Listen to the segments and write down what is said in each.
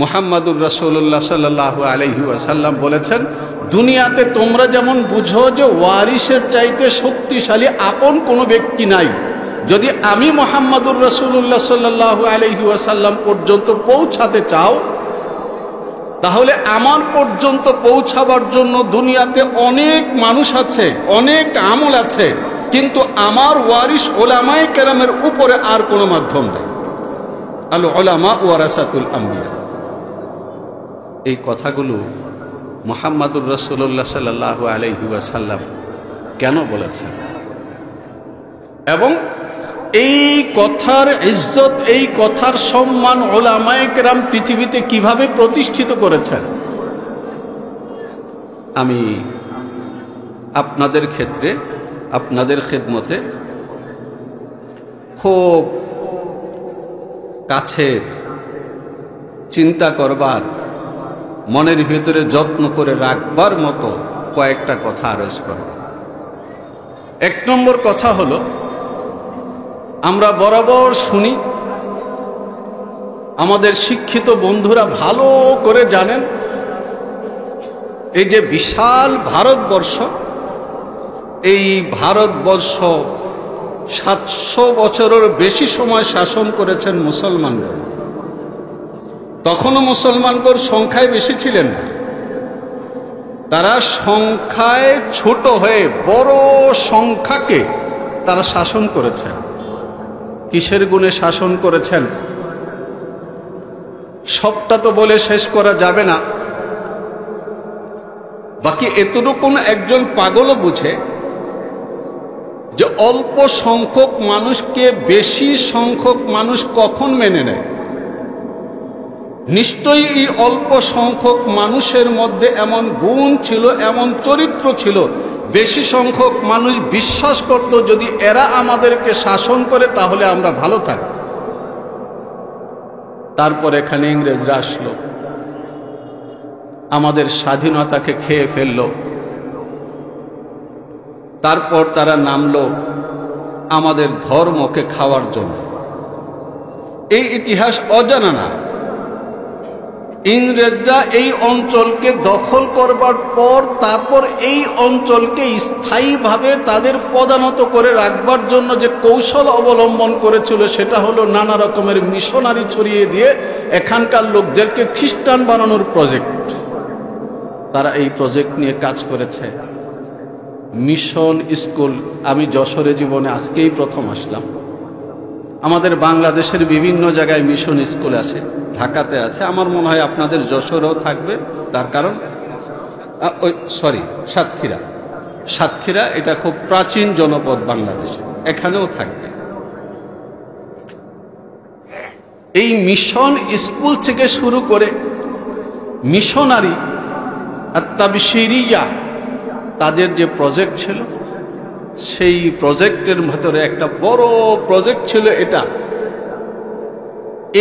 মুহাম্মাদুর রাসূলুল্লাহ সাল্লাল্লাহু আলাইহি ওয়াসাল্লাম বলেছেন, দুনিয়াতে তোমরা যেমন বুঝো যে ওয়ারিসের চাইতে শক্তিশালী আপন কোনো ব্যক্তি নাই, যদি আমি মুহাম্মাদুর রাসূলুল্লাহ সাল্লাল্লাহু আলাইহি ওয়াসাল্লাম পর্যন্ত পৌঁছাতে চাও, তাহলে আমার পর্যন্ত পৌঁছাবার জন্য দুনিয়াতে অনেক মানুষ আছে, অনেক আমল আছে, কিন্তু আমার ওয়ারিস উলামায়ে কেরামের উপরে আর কোনো মাধ্যম নেই। আল উলামা ওয়ারাসাতুল আম্বিয়া। এই কথাগুলো মুহাম্মাদুর রাসূলুল্লাহ সাল্লাল্লাহু আলাইহি ওয়াসাল্লাম কেন বলেছেন, এবং এই কথার ইজ্জত, এই কথার সম্মান উলামায়ে কেরাম পৃথিবীতে কিভাবে প্রতিষ্ঠিত করেছেন, আমি আপনাদের ক্ষেত্রে, আপনাদের খেদমতে খুব কাছের, চিন্তা করবার, মনের ভিতরে যত্ন করে রাখবার মতো কয়েকটা কথা আরজ করব। এক নম্বর কথা হলো, আমরা বরাবর শুনি, আমাদের শিক্ষিত বন্ধুরা ভালো করে জানেন, এই যে বিশাল ভারতবর্ষ, এই ভারতবর্ষ 700 বছরের বেশি সময় শাসন করেছেন মুসলমানগণ। তখনও মুসলমানগণ সংখ্যায় বেশি ছিলেন না, তারা সংখ্যায় ছোট হয়ে বড় সংখ্যাকে তারা শাসন করেছেন। কিসের গুণে শাসন করেছেন সবটা তো বলে শেষ করা যাবে না, বাকি এতটুকু একজন পাগলও বুঝে যে অল্প সংখ্যক মানুষকে বেশি সংখ্যক মানুষ কখন মেনে নেয়। নিশ্চয়ই এই অল্প সংখ্যক মানুষের মধ্যে এমন গুণ ছিল, এমন চরিত্র ছিল, বেশি সংখ্যক মানুষ বিশ্বাস করত যদি এরা আমাদেরকে শাসন করে তাহলে আমরা ভালো থাকব। তারপর এখানে ইংরেজরা আসলো, আমাদের স্বাধীনতাকে খেয়ে ফেললো। তারপর তারা নামলো আমাদের ধর্মকে খাওয়ার জন্য। এই ইতিহাস অজানা না। ইংরেজরা এই অঞ্চলকে দখল করবার পর তারপর এই অঞ্চলকে স্থায়ীভাবে তাদের পদানত করে রাখবার জন্য যে কৌশল অবলম্বন করেছিল সেটা হলো নানা রকমের মিশনারি ছড়িয়ে দিয়ে এখানকার লোকদেরকে খ্রিস্টান বানানোর প্রজেক্ট। তারা এই প্রজেক্ট নিয়ে কাজ করেছে। মিশন স্কুল, আমি যশোরে জীবনে আজকেই প্রথম আসলাম। আমাদের বাংলাদেশের বিভিন্ন জায়গায় মিশন স্কুল আছে, ঢাকাতে আছে, আমার মনে হয় আপনাদের যশোরেও থাকবে। তার কারণ সাতক্ষীরা এটা খুব প্রাচীন জনপদ বাংলাদেশে, এখানেও থাকবে। এই মিশন স্কুল থেকে শুরু করে মিশনারি আত-তাবশিরিয়া তাদের যে প্রজেক্ট ছিল, সেই প্রজেক্টের ভেতরে একটা বড় প্রজেক্ট ছিল এটা,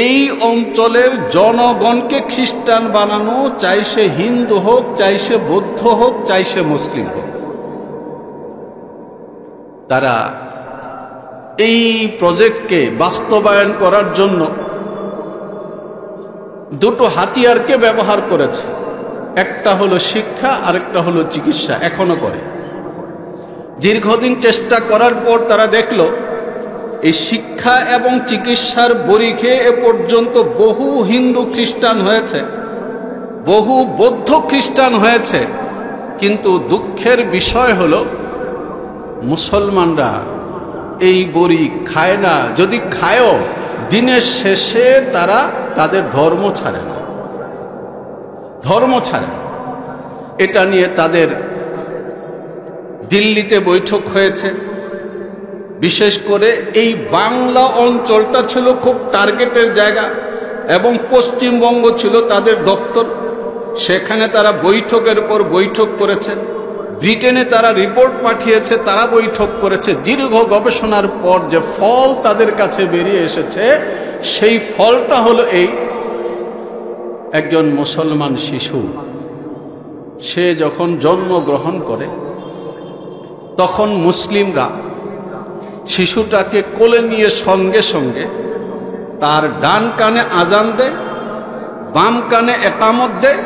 এই অঞ্চলের জনগণকে খ্রিস্টান বানানো, চাই সে হিন্দু হোক, চাই সে বৌদ্ধ হোক, চাই সে মুসলিম হোক। তারা এই প্রজেক্টকে বাস্তবায়ন করার জন্য দুটো হাতিয়ারকে ব্যবহার করেছে। একটা হলো শিক্ষা, আরেকটা হলো চিকিৎসা। এখনো করে। দীর্ঘদিন চেষ্টা করার পর তারা দেখল এই শিক্ষা এবং চিকিৎসার বড়ি খেয়ে এ পর্যন্ত বহু হিন্দু খ্রিস্টান হয়েছে, বহু বৌদ্ধ খ্রিস্টান হয়েছে, কিন্তু দুঃখের বিষয় হলো মুসলমানরা এই বড়ি খায় না। যদি খায়ও, দিনের শেষে তারা তাদের ধর্ম ছাড়ে না, ধর্ম ছাড়ে। এটা নিয়ে তাদের দিল্লিতে বৈঠক হয়েছে। বিশেষ করে এই বাংলা অঞ্চলটা ছিল খুব টার্গেটের জায়গা এবং পশ্চিমবঙ্গ ছিল তাদের দপ্তর। সেখানে তারা বৈঠকের পর বৈঠক করেছে। ব্রিটেনে তারা রিপোর্ট পাঠিয়েছে, তারা বৈঠক করেছে। দীর্ঘ গবেষণার পর যে ফল তাদের কাছে বেরিয়ে এসেছে, সেই ফলটা হলো এই: একজন মুসলমান শিশু সে যখন জন্মগ্রহণ করে তখন মুসলিমরা শিশুটাকে কোলে নিয়ে সঙ্গে সঙ্গে তার ডান কানে আজান দেয়, বাম কানে একামত দেয়।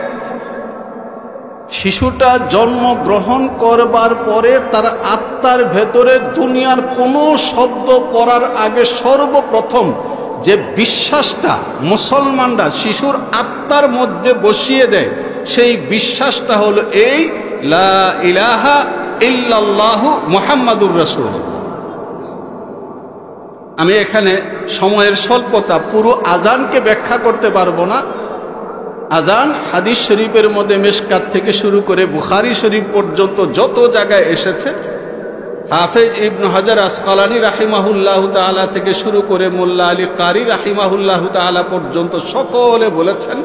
শিশুটা জন্মগ্রহণ করবার পরে তার আত্মার ভেতরে দুনিয়ার কোনো শব্দ পড়ার আগে সর্বপ্রথম যে বিশ্বাসটা মুসলমানরা শিশুর আত্মার মধ্যে বসিয়ে দেয়, সেই বিশ্বাসটা হলো এই লা ইলাহা ইল্লাল্লাহু মুহাম্মাদুর রাসূলুল্লাহ। আমি এখানে সময়ের স্বল্পতা পুরো আজানকে ব্যাখ্যা করতে পারবো না। আজান হাদিস শরীফের মধ্যে মিশকাত থেকে শুরু করে বুখারী শরীফ পর্যন্ত যত জায়গায় এসেছে, হাফেজ ইবনে হাজার আসকালানী রাহিমাহুল্লাহ তাআলা থেকে শুরু করে মোল্লা আলী কারি রাহিমাহুল্লাহ তাআলা পর্যন্ত সকলে বলেছেন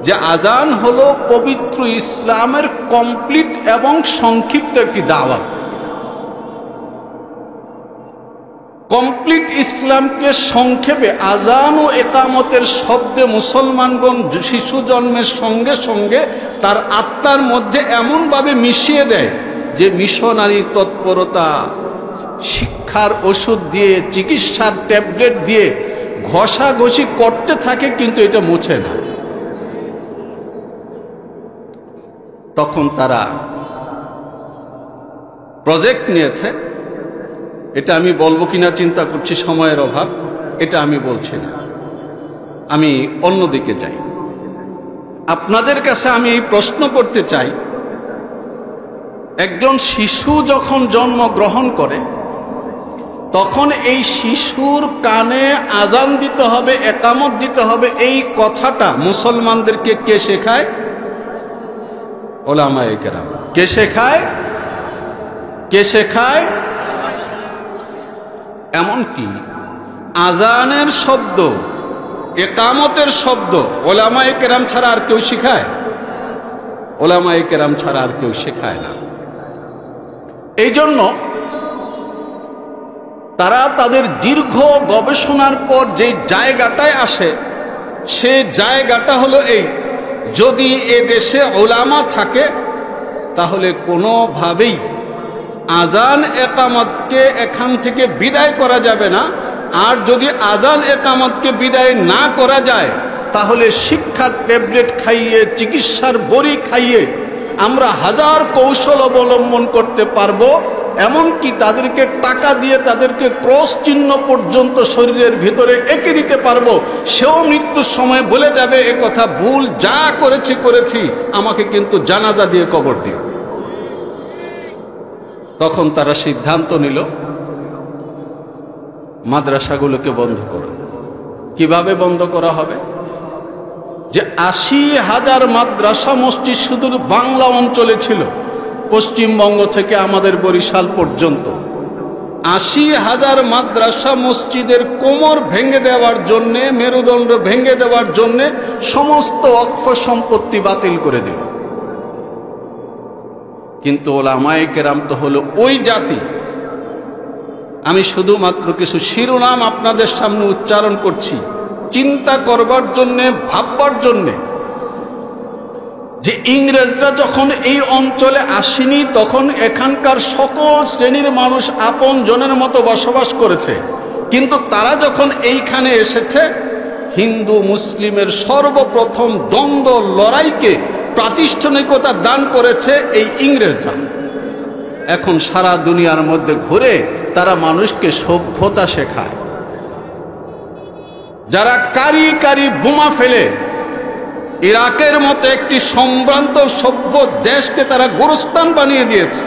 যে আজান হলো পবিত্র ইসলামের কমপ্লিট এবং সংক্ষিপ্ত একটি দাওয়াত। কমপ্লিট ইসলামকে সংক্ষেপে আজান ও একামতের শব্দে মুসলমানগণ শিশু জন্মের সঙ্গে সঙ্গে তার আত্মার মধ্যে এমনভাবে মিশিয়ে দেয় যে মিশনারি তৎপরতা, শিক্ষার ওষুধ দিয়ে, চিকিৎসার ট্যাবলেট দিয়ে ঘষাঘষি করতে থাকে, কিন্তু এটা মুছে না। তখন তারা প্রজেক্ট নিয়েছে, এটা আমি বলবো কিনা চিন্তা করছি, সময়ের অভাব, এটা আমি বলছি না, আমি অন্যদিকে যাই। আপনাদের কাছে আমি এই প্রশ্ন করতে চাই, একজন শিশু যখন জন্মগ্রহণ করে তখন এই শিশুর কানে আজান দিতে হবে, একামত দিতে হবে, এই কথাটা মুসলমানদেরকে কে শেখায়? উলামায়ে কেরাম। কে শেখায়? কে শেখায়? এমনকি আজানের শব্দ, একামতের শব্দ উলামায়ে কেরাম ছাড়া আর কেউ শেখায়? উলামায়ে কেরাম ছাড়া আর কেউ শেখায় না। এই জন্য তারা তাদের দীর্ঘ গবেষণার পর যে জায়গাটায় আসে, সে জায়গাটা হলো এই, যদি এ দেশে উলামা থাকে তাহলে কোনোভাবেই আজান একামতকে এখান থেকে বিদায় করা যাবে না। আর যদি আজান একামতকে বিদায় না করা যায় তাহলে শিক্ষার ট্যাবলেট খাইয়ে, চিকিৎসার বড়ি খাইয়ে আমরা হাজার কৌশল অবলম্বন করতে পারবো, এমনকি তাদেরকে টাকা দিয়ে তাদেরকে ক্রস চিহ্ন পর্যন্ত শরীরের ভিতরে এঁকে দিতে পারবো। সেও মৃত্যুর সময় বলে যাবে, এ কথা ভুল, যা করেছি করেছি, আমাকে কিন্তু জানাজা দিয়ে কবর দিও। তখন তারা সিদ্ধান্ত নিল মাদ্রাসাগুলোকে বন্ধ করো। কিভাবে বন্ধ করা হবে? যে ৮০,০০০ মাদ্রাসা মসজিদ শুধু বাংলা অঞ্চলে ছিল, পশ্চিমবঙ্গ থেকে আমাদের বরিশাল পর্যন্ত ৮০,০০০ মাদ্রাসা মসজিদের কোমর ভেঙে দেওয়ার জন্যে, মেরুদণ্ড ভেঙে দেওয়ার জন্যে সমস্ত ওয়াকফ সম্পত্তি বাতিল করে দিল। কিন্তু উলামায়ে কেরাম তো হলো ওই জাতি। আমি শুধুমাত্র কিছু শিরোনাম আপনাদের সামনে উচ্চারণ করছি, চিন্তা করবার জন্যে, ভাববার জন্যে, যে ইংরেজরা যখন এই অঞ্চলে আসেনি তখন এখানকার সকল শ্রেণীর মানুষ আপন জনের মতো বসবাস করেছে, কিন্তু তারা যখন এইখানে এসেছে, হিন্দু মুসলিমের সর্বপ্রথম দ্বন্দ্ব লড়াইকে প্রাতিষ্ঠানিকতা দান করেছে এই ইংরেজরা। এখন সারা দুনিয়ার মধ্যে ঘুরে তারা মানুষকে সভ্যতা শেখায়। যারা কারি কারি বোমা ফেলে ইরাকের মতো একটি সম্ভ্রান্ত সভ্য দেশকে তারা গোরস্থান বানিয়ে দিয়েছে,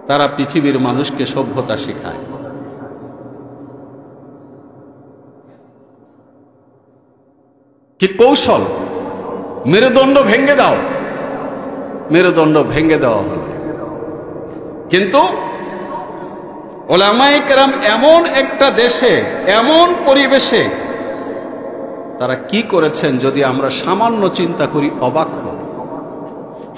তারা পৃথিবীর মানুষকে সভ্যতা শেখায়। কি কৌশল! মেরুদণ্ড ভেঙে দাও, মেরুদণ্ড ভেঙে দেওয়া হলো। কিন্তু উলামায়ে কেরাম এমন একটা দেশে, এমন পরিবেশে তারা কি করেছেন যদি আমরা সামান্য চিন্তা করি অবাক হব।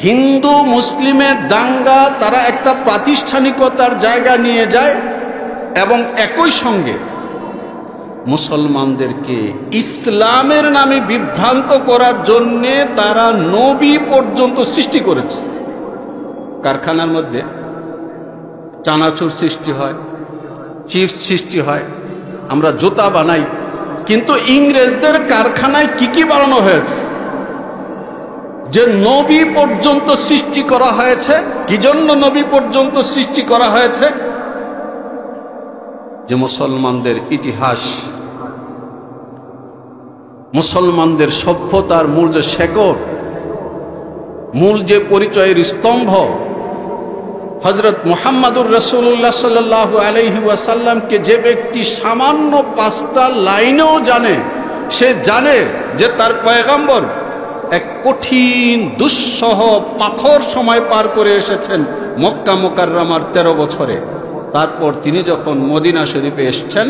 হিন্দু মুসলিমের দাঙ্গা তারা একটা প্রাতিষ্ঠানিকতার জায়গা নিয়ে যায় এবং একই সঙ্গে মুসলমানদেরকে ইসলামের নামে বিভ্রান্ত করার জন্যে তারা নবী পর্যন্ত সৃষ্টি করেছে। কারখানার মধ্যে চানাচুর সৃষ্টি হয়, চিপস সৃষ্টি হয়, আমরা জুতা বানাই, কিন্তু ইংরেজদের কারখানা কি কি বানানো হয়েছে, যে নবী পর্যন্ত সৃষ্টি করা হয়েছে। কি জন্য নবী পর্যন্ত সৃষ্টি করা হয়েছে? যে মুসলমানদের ইতিহাস, মুসলমানদের সভ্যতার মূল যে শেকড়, মূল যে পরিচয়ের স্তম্ভ, হযরত মুহাম্মদুর রাসূলুল্লাহ সাল্লাল্লাহু আলাইহি ওয়াসাল্লামকে যে ব্যক্তি সামান্য 5টা লাইনেও জানে, সে জানে যে তার পয়গম্বর এক কঠিন দুঃসহ পাথর সময় পার করে এসেছেন মক্কা মুকাররমার 13 বছরে। তারপর তিনি যখন মদিনা শরীফে এসেছেন,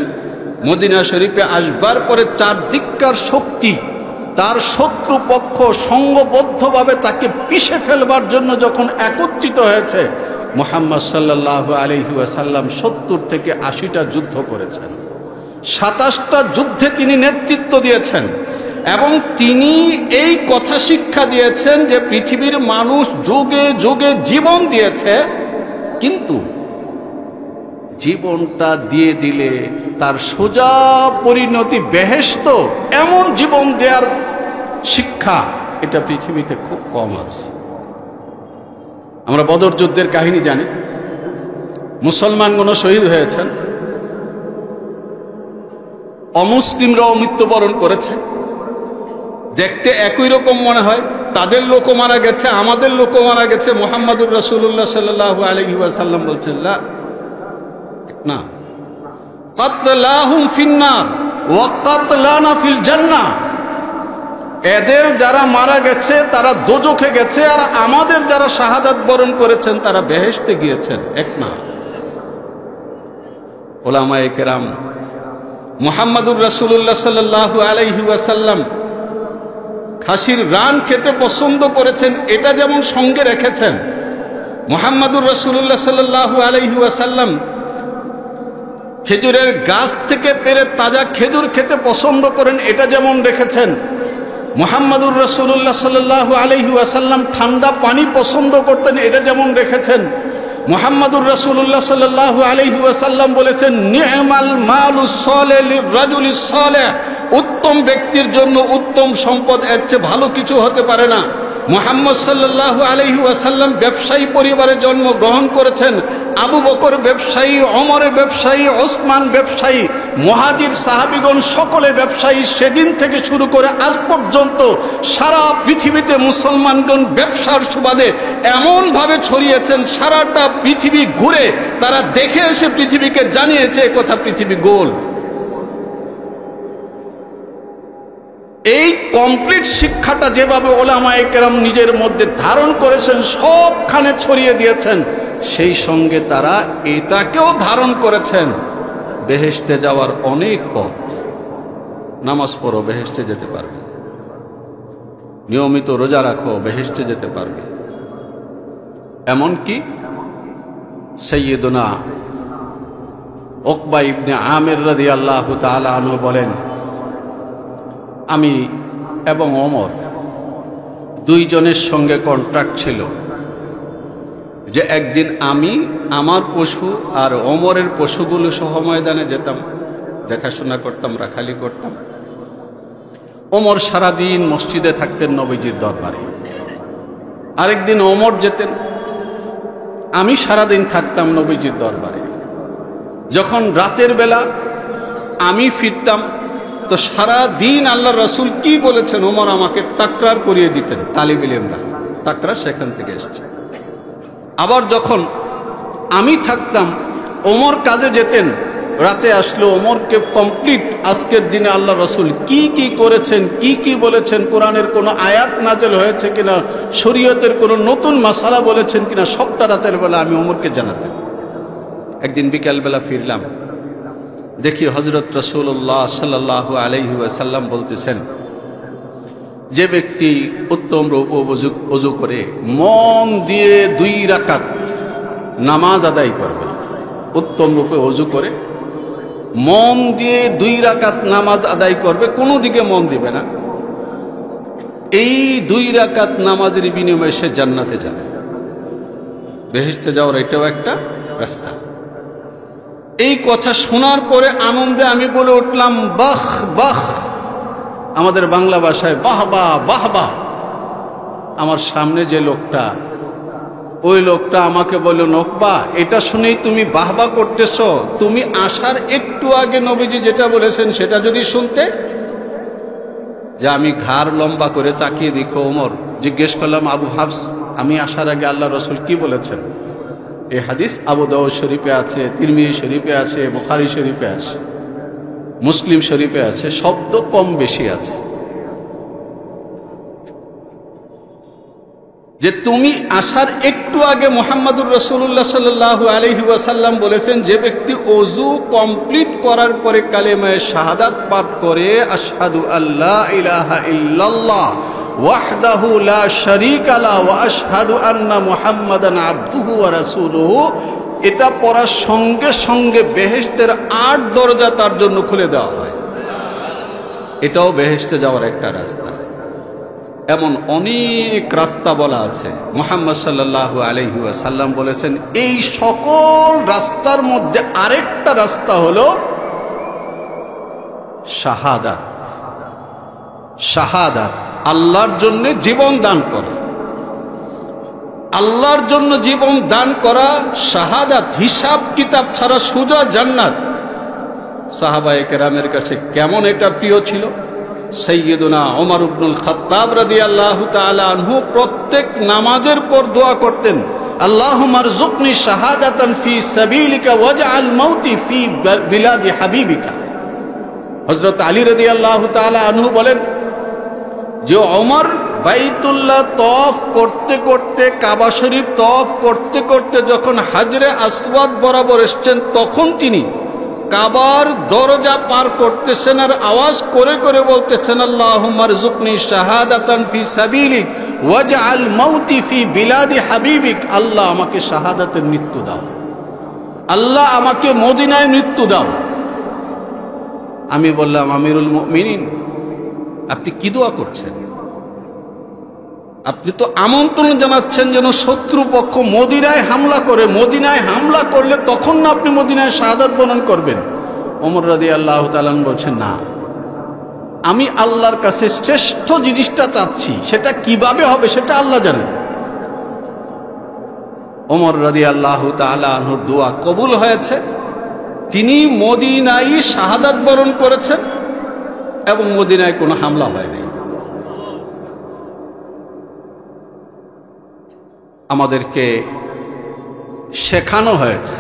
মদিনা শরীফে আসবার পরে চারদিককার শক্তি, তার শত্রুপক্ষ সংঘবদ্ধভাবে তাকে পিষে ফেলবার জন্য যখন একত্রিত হয়েছে, মুহাম্মদ সাল্লাল্লাহু আলাইহি ওয়াসাল্লাম 70 থেকে 80টা যুদ্ধ করেছেন, 27টা যুদ্ধে তিনি নেতৃত্ব দিয়েছেন। এবং তিনি এই কথা শিক্ষা দিয়েছেন যে পৃথিবীর মানুষ যুগে যুগে জীবন দিয়েছে, কিন্তু জীবনটা দিয়ে দিলে তার সোজা পরিণতি বেহেশত, এমন জীবন দেওয়ার শিক্ষা এটা পৃথিবীতে খুব কম আছে। আমরা বদর যুদ্ধের কাহিনী জানি, মুসলমানগণ শহীদ হয়েছেন, অমুসলিমরাও মৃত্যুবরণ করেছে। দেখতে একই রকম মনে হয়, তাদের লোকও মারা গেছে, আমাদের লোকও মারা গেছে। মুহাম্মদুর রাসূলুল্লাহ সাল্লাল্লাহু আলাইহি ওয়াসাল্লাম বলছেন, না, কাতলাহুম ফিন্নার ওয়া কাতলানা ফিল জান্নাহ। এদের যারা মারা গেছে তারা দোজখে গেছে, আর আমাদের যারা শাহাদাত বরণ করেছেন তারা বেহেশতে গিয়েছেন। এক না, উলামায়ে কেরাম মুহাম্মদুর রাসূলুল্লাহ সাল্লাল্লাহু আলাইহি ওয়াসাল্লাম খাসির রান খেতে পছন্দ করেছেন, এটা যেমন সঙ্গে রেখেছেন। মুহাম্মদুর রাসূলুল্লাহ সাল্লাল্লাহু আলাইহি ওয়াসাল্লাম খেজুরের গাছ থেকে পেড়ে তাজা খেজুর খেতে পছন্দ করেন, এটা যেমন রেখেছেন। মুহাম্মদুর রাসূলুল্লাহ সাল্লাল্লাহু আলাইহি ওয়াসাল্লাম ঠান্ডা পানি পছন্দ করতেন, এটা যেমন রেখেছেন। মুহাম্মদুর রাসূলুল্লাহ সাল্লাল্লাহু আলাইহি ওয়াসাল্লাম বলেছেন, নি'মাল মালুস সালিহ লিররাজুলিস সালিহ, উত্তম ব্যক্তির জন্য উত্তম সম্পদ এর চেয়ে ভালো কিছু হতে পারে না। মুহাম্মদ সাল্লাল্লাহু আলাইহি ওয়াসাল্লাম ব্যবসায়ী পরিবারে জন্মগ্রহণ করেছেন। আবু বকর ব্যবসায়ী, ওমর ব্যবসায়ী, ওসমান ব্যবসায়ী, মুহাজির সাহাবীগণ সকলে ব্যবসায়ী। সেদিন থেকে শুরু করে আজ পর্যন্ত সারা পৃথিবীতে মুসলমানগণ ব্যবসার সুবাদে এমনভাবে ছড়িয়েছেন, সারাটা পৃথিবী ঘুরে তারা দেখে এসে পৃথিবীকে জানিয়েছে কথা পৃথিবী গোল। এই কমপ্লিট শিক্ষাটা যেভাবে ওলামায়ে কেরাম নিজের মধ্যে ধারণ করেছেন, সবখানে ছড়িয়ে দিয়েছেন, সেই সঙ্গে তারা এটাকেও ধারণ করেছেন বেহেশতে যাওয়ার অনেক পথ। নামাজ পড়ো, বেহেশতে যেতে পারবে। নিয়মিত রোজা রাখো, বেহেশতে যেতে পারবে। এমনকি সাইয়্যিদুনা উকবা ইবনে আমির রাদিয়াল্লাহু তাআলা আনহু বলেন, আমি এবং ওমর দুইজনের সঙ্গে কন্ট্রাক্ট ছিল যে একদিন আমি আমার পশু আর ওমরের পশুগুলো সহ ময়দানে যেতাম, দেখাশোনা করতাম, রাখালি করতাম। ওমর সারাদিন মসজিদে থাকতেন নবীজির দরবারে, আরেকদিন ওমর যেতেন, আমি সারাদিন থাকতাম নবীজির দরবারে। যখন রাতের বেলা আমি ফিরতাম, তো সারা দিন আল্লাহ রাসূল কি বলেছেন ওমর আমাকে তাকরার করিয়ে দিতেন। তালিব ইলমরা তাকরার সেখান থেকে এসেছে। আবার যখন আমি থাকতাম, ওমর কাজে যেতেন, রাতে আসলো, ওমরকে কমপ্লিট আজকের দিনে আল্লাহ রাসূল কি কি করেছেন, কি কি বলেছেন, কোরআনের কোনো আয়াত নাযিল হয়েছে কিনা, শরীয়তের কোনো নতুন মাসালা বলেছেন কিনা, সবটা রাতের বেলা আমি ওমরকে জানাতেন। একদিন বিকালবেলা ফিরলাম, দেখি হযরত রাসূলুল্লাহ সাল্লাল্লাহু আলাইহি ওয়াসাল্লাম বলতেছেন, যে ব্যক্তি উত্তম রূপে ওযু করে মন দিয়ে 2 রাকাত নামাজ আদায় করবে, উত্তম রূপে ওযু করে মন দিয়ে 2 রাকাত নামাজ আদায় করবে, কোনো দিকে মন দিবে না, এই 2 রাকাত নামাজের বিনিময়ে সে জান্নাতে যাবে। বেহেশতে যাওয়ার এটাও একটা রাস্তা। এই কথা শোনার পরে আনন্দে আমি বলে উঠলাম, বাহ বাহ, আমাদের বাংলা ভাষায় বাহবা বাহবা। আমার সামনে যে লোকটা, ওই লোকটা আমাকে বলল, নকবা এটা শুনেই তুমি বাহবা করতেছ, তুমি আসার একটু আগে নবীজি যেটা বলেছেন সেটা যদি শুনতে। যে আমি ঘাড় লম্বা করে তাকিয়ে দেখো ওমর, জিজ্ঞেস করলাম, আবু হাফস, আমি আসার আগে আল্লাহ রসুল কি বলেছেন? এই হাদিস আবু দাউদ শরীফে আছে, তিরমিজি শরীফে আছে, বুখারী শরীফে আছে, মুসলিম শরীফে আছে, শব্দ কম বেশি আছে। যে তুমি আসার একটু আগে মুহাম্মদুর রাসূলুল্লাহ সাল্লাল্লাহু আলাইহি ওয়াসাল্লাম বলেছেন, যে ব্যক্তি ওযু কমপ্লিট করার পরে কালেমায়ে শাহাদাত পাঠ করে, আশহাদু আল্লা ইলাহা ইল্লাল্লাহ ওয়াহদাহু লা শারীকা লাহু ওয়া আশহাদু আন্না মুহাম্মাদান আবদুহু ওয়া রাসূলুহু, এটা পড়ার সঙ্গে সঙ্গে বেহেশতের ৮ দরজা তার জন্য খুলে দেওয়া হয়। এটাও বেহেশতে যাওয়ার একটা রাস্তা। এমন অনেক রাস্তা বলা আছে। মুহাম্মদ সাল্লাল্লাহু আলাইহি ওয়াসাল্লাম বলেছেন, এই সকল রাস্তার মধ্যে আরেকটা রাস্তা হলো শাহাদাত। শাহাদাত, আল্লাহর জন্য জীবন দান করা। আল্লাহর জন্য জীবন দান করা, শাহাদাত, হিসাব কিতাব ছাড়া সোজা জান্নাত। সাহাবায়ে কেরামের কাছে কেমন এটা প্রিয় ছিল। সাইয়্যিদুনা ওমর ইবনুল খাত্তাব রাদিয়াল্লাহু তাআলা আনহু প্রত্যেক নামাজের পর দোয়া করতেন, আল্লাহুম্মা রযুকনি শাহাদাতান ফি সাবিলিকা ওয়াজআল মাউতি ফি বিলাদি হাবিবিকা। হযরত আলী রাদিয়াল্লাহু তাআলা আনহু বলেন যে ওমর বাইতুল্লাহ তওয়াফ করতে করতে, কাবা শরীফ তওয়াফ করতে করতে যখন হাজরে আসওয়াদ বরাবর এসেছেন, তখন তিনি কাবার দরজা পার করতেছেন আর আওয়াজ করে করে বলতেছেন, আল্লাহুম্মা রযুকনি শাহাদাতান ফি সাবিলিক ওয়াজআল মাউতি ফি বিলাদি হাবিবিক। আল্লাহ আমাকে শাহাদাতের মৃত্যু দাও, আল্লাহ আমাকে মদিনায় মৃত্যু দাও। আমি বললাম, আমিরুল মুমিনিন, আপনি কি দোয়া করছেন? আপনি তো আমন্ত্রণ জানাচ্ছেন যেন শত্রুপক্ষ মদিনায় হামলা করে। মদিনায় হামলা করলে তখন না আপনি মদিনায় শাহাদাত বরণ করবেন। ওমর রাদিয়াল্লাহু তাআলা বলছেন, না, আমি আল্লাহর কাছে শ্রেষ্ঠ জিনিসটা চাচ্ছি, সেটা কিভাবে হবে সেটা আল্লাহ জানেন। ওমর রাদিয়াল্লাহু তাআলা আনহুর দোয়া কবুল হয়েছে। তিনি মদিনায় শাহাদাত বরণ করেছেন এবং মদিনায় কোনো হামলা হয়নি। আমাদেরকে শেখানো হয়েছে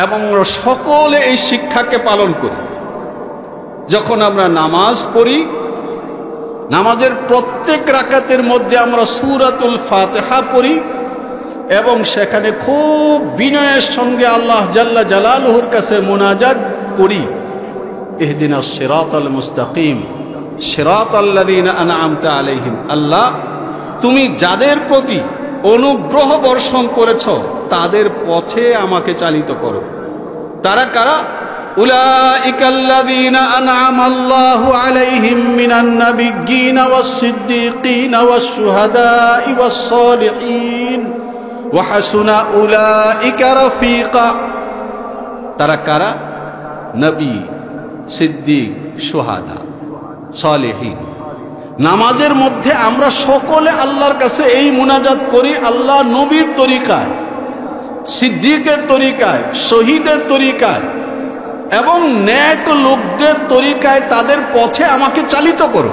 এবং সকলে এই শিক্ষাকে পালন করি। যখন আমরা নামাজ পড়ি, নামাজের প্রত্যেক রাকাতের মধ্যে আমরা সূরাতুল ফাতিহা পড়ি এবং সেখানে খুব বিনয়ের সঙ্গে আল্লাহ জাল্লা জালালুহুর কাছে মুনাজাত করি, ইহদিনাস সিরাতাল মুস্তাকিম সিরাতাল্লাযীনা আনআমতা আলাইহিম। আল্লাহ, তুমি যাদের প্রতি অনুগ্রহ বর্ষণ করেছ তাদের পথে আমাকে চালিত করো। তারা কারা? উলাইকাল্লাযীনা আনআমাল্লাহু আলাইহিম মিনান নাবিয়্যিনা ওয়াস সিদ্দীকিনা ওয়াস শুহাদাই ওয়াস সালিহিন ওয়া হাসুনা উলাইকা রাফীকা। তারা কারা? নবী, সিদ্দিক, শুহাদা, সালিহিন। নামাজের মধ্যে আমরা সকলে আল্লাহর কাছে এই মুনাজাত করি, আল্লাহ নবীর তরিকায়, সিদ্দিকের তরিকায়, শহীদের তরিকায় এবং নেক লোকদের তরিকায়, তাদের পথে আমাকে চালিত করো।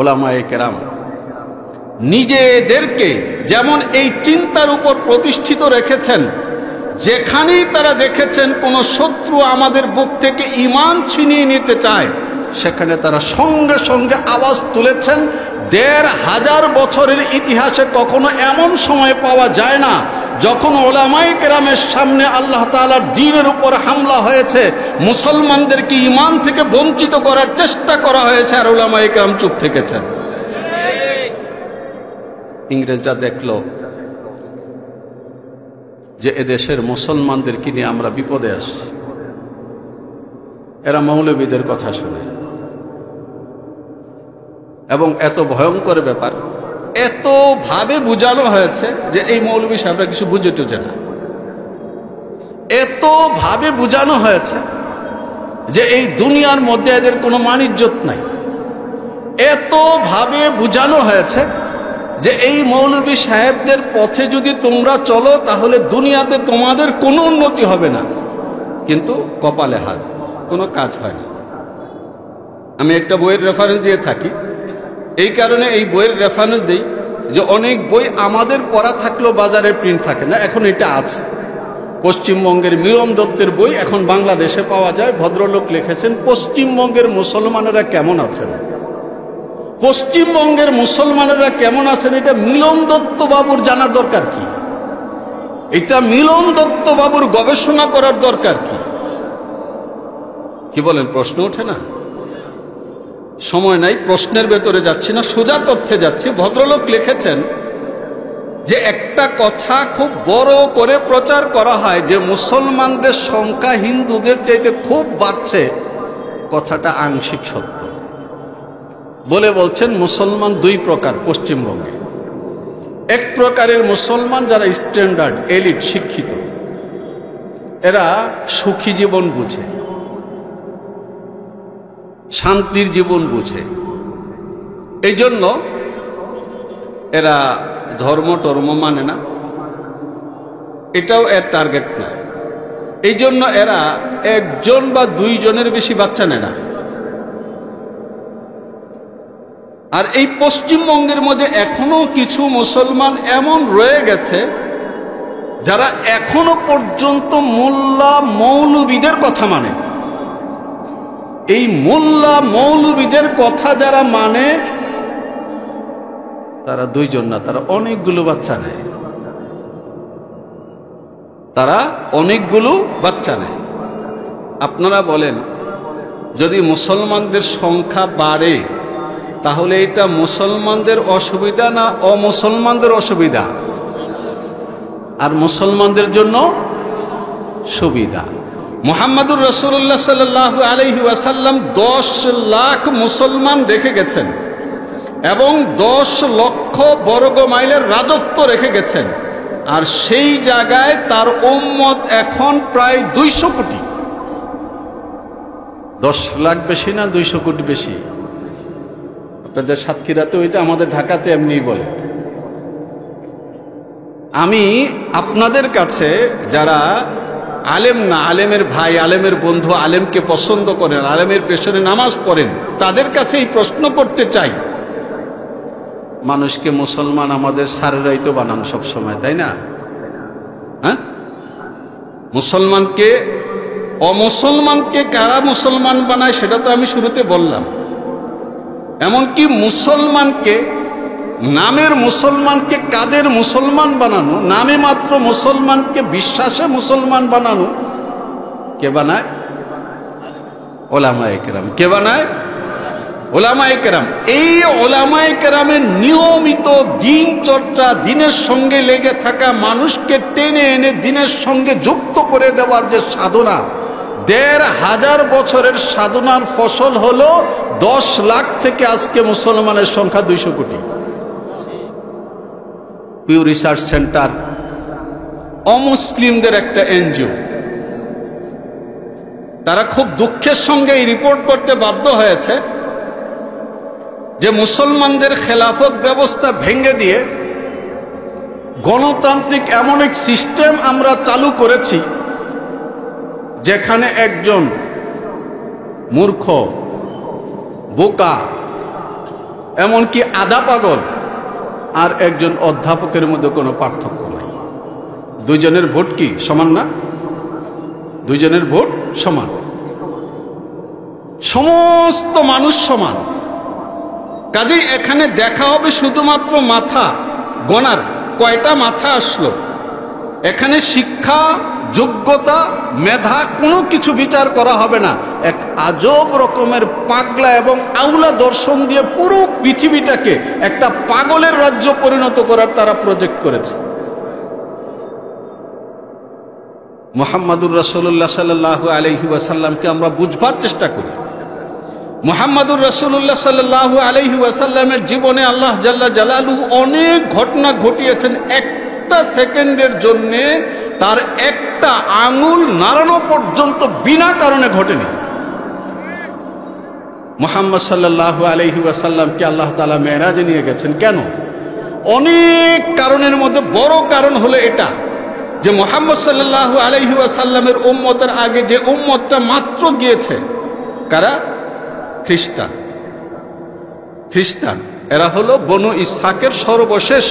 উলামায়ে কেরাম নিজেদেরকে যেমন এই চিন্তার উপর প্রতিষ্ঠিত রেখেছেন, যেখানেই তারা দেখেছেন কোন শত্রু আমাদের বুক থেকে ঈমান ছিনিয়ে নিতে চায়, সেখানে তারা সঙ্গে সঙ্গে আওয়াজ তুলেছেন। ১৫০০ বছরের ইতিহাসে কখনো এমন সময় পাওয়া যায় না যখন উলামায়ে কেরামের সামনে আল্লাহ তাআলার দ্বীনের উপর হামলা হয়েছে, মুসলমানদেরকে ঈমান থেকে বঞ্চিত করার চেষ্টা করা হয়েছে, আর উলামায়ে কেরাম চুপ থেকেছেন। ইংরেজরা দেখলো যে এদেশের মুসলমানদেরকে নিয়ে আমরা বিপদে আসি, এরা মৌলবীদের কথা শুনে, এবং এত ভয়ঙ্কর ব্যাপার, এত ভাবে বুঝানো হয়েছে যে এই মৌলবী সাহেবরা কিছু বুঝে টুঝে না। এত ভাবে বুঝানো হয়েছে যে এই দুনিয়ার মধ্যে এদের কোনো মান ইজ্জত নাই। এত ভাবে বুঝানো হয়েছে যে এই মৌলভী সাহেবদের পথে যদি তোমরা চলো তাহলে দুনিয়াতে তোমাদের কোনো উন্নতি হবে না, কিন্তু কপালে হাত, কোনো কাজ হয় না। আমি একটা বইয়ের রেফারেন্স দিয়ে থাকি, এই কারণে এই বইয়ের রেফারেন্স দিই যে অনেক বই আমাদের পড়া থাকলেও বাজারে প্রিন্ট থাকে না, এখন এটা আছে। পশ্চিমবঙ্গের মিলন দত্তের বই এখন বাংলাদেশে পাওয়া যায়। ভদ্রলোক লিখেছেন পশ্চিমবঙ্গের মুসলমানেরা কেমন আছেন। পশ্চিমবঙ্গের মুসলমানেরা কেমন আছেন এটা মিলন দত্ত বাবুর জানার দরকার কি? এটা মিলন দত্ত বাবুর গবেষণা করার দরকার কি? কি বলেন? প্রশ্ন ওঠে না? সময় নাই, প্রশ্নের ভেতরে যাচ্ছি না, সোজা তথ্যে যাচ্ছি। ভদ্রলোক লিখেছেন যে একটা কথা খুব বড় করে প্রচার করা হয় যে মুসলমানদের সংখ্যা হিন্দুদের চাইতে খুব বাড়ছে, কথাটা আংশিক সত্য বলে বলছেন মুসলমান দুই প্রকার পশ্চিমবঙ্গে। এক প্রকারের মুসলমান যারা স্ট্যান্ডার্ড এলিট শিক্ষিত, এরা সুখী জীবন বুঝে, শান্তির জীবন বুঝে, এই জন্য এরা ধর্ম টর্ম মানে না, এটাও এর টার্গেট না। এই জন্য এরা একজন বা দুইজনের বেশি বাচ্চা নেয় না। আর এই পশ্চিমবঙ্গের মধ্যে এখনো কিছু মুসলমান এমন রয়ে গেছে যারা এখনো পর্যন্ত মোল্লা মৌলবীদের কথা মানে। এই মোল্লা মৌলবীদের কথা যারা মানে তারা দুইজন না, তারা অনেকগুলো বাচ্চা নেয়, তারা অনেকগুলো বাচ্চা নেয়। আপনারা বলেন, যদি মুসলমানদের সংখ্যা বাড়ে তাহলে এটা মুসলমানদের অসুবিধা না অমুসলমানদের অসুবিধা? আর মুসলমানদের জন্য সুবিধা। মুহাম্মদুর রাসূলুল্লাহ সাল্লাল্লাহু আলাইহি ওয়াসাল্লাম 10 লাখ মুসলমান রেখে গেছেন এবং 10 লক্ষ বর্গ মাইলের রাজত্ব রেখে গেছেন। আর সেই জায়গায় তার উম্মত এখন প্রায় 200 কোটি। 10 লাখ বেশি না 200 কোটি বেশি? আপনাদের সাতক্ষীরাতে ওইটা, আমাদের ঢাকাতে এমনিই বলে। আমি আপনাদের কাছে যারা আলেম না, আলেমের ভাই, আলেমের বন্ধু, আলেমকে পছন্দ করেন, আলেমের পেছনে নামাজ পড়েন, তাদের কাছে এই প্রশ্ন করতে চাই, মানুষকে মুসলমান আমাদের সারেরাই তো বানান সব সময়, তাই না? হ্যাঁ, মুসলমানকে অমুসলমানকে কারা মুসলমান বানায় সেটা তো আমি শুরুতে বললাম। এমনকি মুসলমানকে, নামের মুসলমানকে কাজের মুসলমান বানানো, নামে মাত্র মুসলমানকে বিশ্বাসে মুসলমান বানানো কে বানায়? ওলামায়ে কেরাম। কে বানায়? ওলামায়ে কেরাম। এই ওলামায়ে কেরামের নিয়মিত দিন চর্চা, দিনের সঙ্গে লেগে থাকা, মানুষকে টেনে এনে দিনের সঙ্গে যুক্ত করে দেওয়ার যে সাধনা, ১৫০০ বছরের সাধনার ফসল হলো 10 লাখ থেকে আজকে মুসলমানের সংখ্যা 200 কোটি। পিউ রিসার্চ সেন্টার অমুসলিমদের একটা এনজিও, তারা খুব দুঃখের সঙ্গে এই রিপোর্ট করতে বাধ্য হয়েছে যে মুসলমানদের খেলাফত ব্যবস্থা ভেঙে দিয়ে গণতান্ত্রিক এমন এক সিস্টেম আমরা চালু করেছি যেখানে একজন মূর্খ, বোকা, এমনকি আধা পাগল আর একজন অধ্যাপকের মধ্যে কোনো পার্থক্য নাই। দুইজনের ভোট কি সমান না? দুইজনের ভোট সমান, সমস্ত মানুষ সমান। কাজেই এখানে দেখা হবে শুধুমাত্র মাথা গণার, কয়টা মাথা আসলো। এখানে শিক্ষা, যোগ্যতা, মেধা কোনো কিছু বিচার করা হবে না। এক আজব রকমের পাগলা এবং আউলা দর্শন দিয়ে পুরো পৃথিবীটাকে একটা পাগলের রাজ্য পরিণত করার তারা প্রজেক্ট করেছে। মুহাম্মদুর রাসূলুল্লাহ সাল্লাল্লাহু আলাইহি ওয়াসাল্লামকে আমরা বুঝবার চেষ্টা করি। মুহাম্মদুর রাসূলুল্লাহ সাল্লাল্লাহু আলাইহি ওয়াসাল্লামের জীবনে আল্লাহ জাল্লা জালালুহু অনেক ঘটনা ঘটিয়েছেন। একটা সেকেন্ডের জন্যে তার একটা আঙুল নাড়ানো পর্যন্ত বিনা কারণে ঘটেনি। মুহাম্মদ সাল্লাল্লাহু আলাইহি ওয়াসাল্লামকে আল্লাহ তাআলা মেরাজে নিয়ে গেছেন। কেন? অনেক কারণের মধ্যে বড় কারণ হলো এটা যে মুহাম্মদ সাল্লাল্লাহু আলাইহি ওয়াসাল্লামের উম্মতের আগে যে উম্মতটা মাত্র গিয়েছে, কারা? খ্রিস্টান। এরা হলো বনু ইসহাকের সর্বশেষ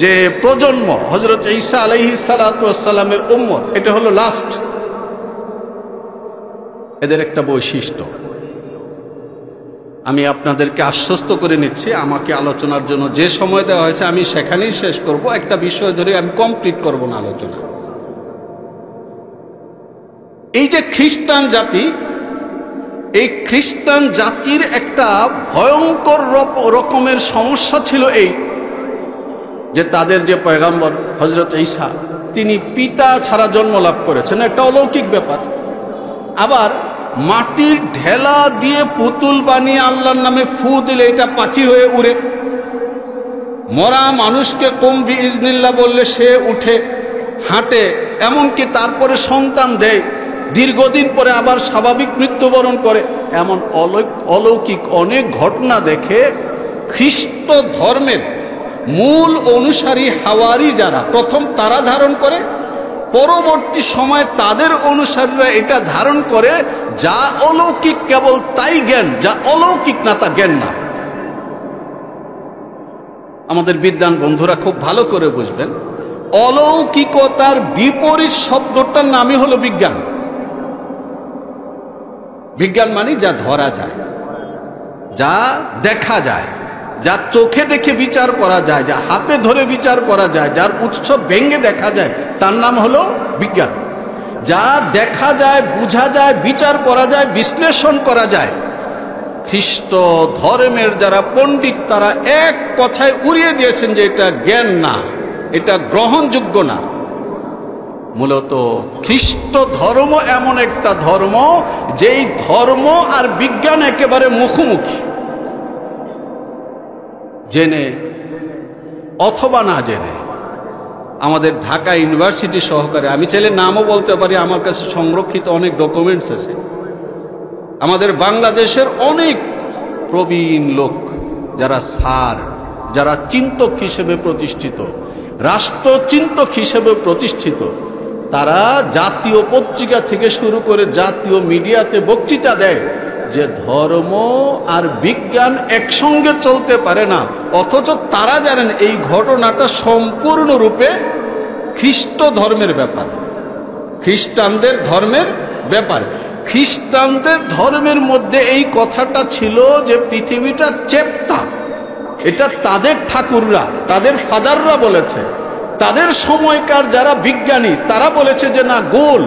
যে প্রজন্ম, হযরত ঈসা আলাইহিস সালাতু ওয়াস সালামের উম্মত। এটা হলো লাস্ট। এদের একটা বৈশিষ্ট্য আমি আপনাদেরকে আশ্বস্ত করে নিচ্ছি, আমাকে আলোচনার জন্য যে সময় দেওয়া হয়েছে আমি সেখানেই শেষ করব, একটা বিষয় ধরে আমি কমপ্লিট করব না আলোচনা। এই যে খ্রিস্টান জাতি, এই খ্রিস্টান জাতির একটা ভয়ঙ্কর রকমের সমস্যা ছিল এই যে তাদের যে পয়গাম্বর হযরত ঈসা, তিনি পিতা ছাড়া জন্ম লাভ করেছেন, একটা অলৌকিক ব্যাপার। আবার মাটির ঢেলা দিয়ে পুতুল বানিয়ে আল্লাহর নামে ফু দিলে এটা পাখি হয়ে উড়ে, মরা মানুষকে কুম বিইজনিল্লাহ বললে সে উঠে হাঁটে, এমনকি তারপরে সন্তান দেয়, দীর্ঘদিন পরে আবার স্বাভাবিক মৃত্যুবরণ করে। এমন অলৌকিক অনেক ঘটনা দেখে খ্রিস্ট ধর্মের মূল অনুসারী হাওয়ারি যারা, প্রথম তারা ধারণ করে, পরবর্তী সময়ে তাদের অনুসারীরা এটা ধারণ করে। যা অলৌকিক কেবল তাই জ্ঞান, যা অলৌকিক না তা জ্ঞান না। আমাদের বিদ্বান বন্ধুরা খুব ভালো করে বুঝবেন, অলৌকিকতার বিপরীত শব্দটার নামই হলো বিজ্ঞান। বিজ্ঞান মানে যা ধরা যায়, যা দেখা যায়, যা চোখে দেখে বিচার করা যায়, যা হাতে ধরে বিচার করা যায়, যার উৎস ভেঙে দেখা যায়, তার নাম হলো বিজ্ঞান। যা দেখা যায়, বোঝা যায়, বিচার করা যায়, বিশ্লেষণ করা যায়। খ্রিস্ট ধর্মের যারা পণ্ডিত তারা এক কথায় উড়িয়ে দিয়েছেন যে এটা জ্ঞান না, এটা গ্রহণযোগ্য না। মূলত খ্রিস্ট ধর্ম এমন একটা ধর্ম যেই ধর্ম আর বিজ্ঞান একেবারে মুখোমুখি, জেনে অথবা না জেনে। আমাদের ঢাকা ইউনিভার্সিটি সহকারে, আমি চাইলে নামও বলতে পারি, আমার কাছে সংরক্ষিত অনেক ডকুমেন্টস আছে। আমাদের বাংলাদেশের অনেক প্রবীণ লোক যারা স্যার, যারা চিন্তক হিসেবে প্রতিষ্ঠিত, রাষ্ট্রচিন্তক হিসেবে প্রতিষ্ঠিত, তারা জাতীয় পত্রিকা থেকে শুরু করে জাতীয় মিডিয়াতে বক্তৃতা দেয় যে ধর্ম আর বিজ্ঞান একসঙ্গে চলতে পারে না। অথচ তারা জানেন এই ঘটনাটা সম্পূর্ণরূপে খ্রিস্ট ধর্মের ব্যাপার, খ্রিস্টানদের ধর্মের ব্যাপার। খ্রিস্টানদের ধর্মের মধ্যে এই কথাটা ছিল যে পৃথিবীটা চ্যাপ্টা, এটা তাদের ঠাকুররা, তাদের ফাদাররা বলেছে। তাদের সময়কার যারা বিজ্ঞানী তারা বলেছে যে না, গোল।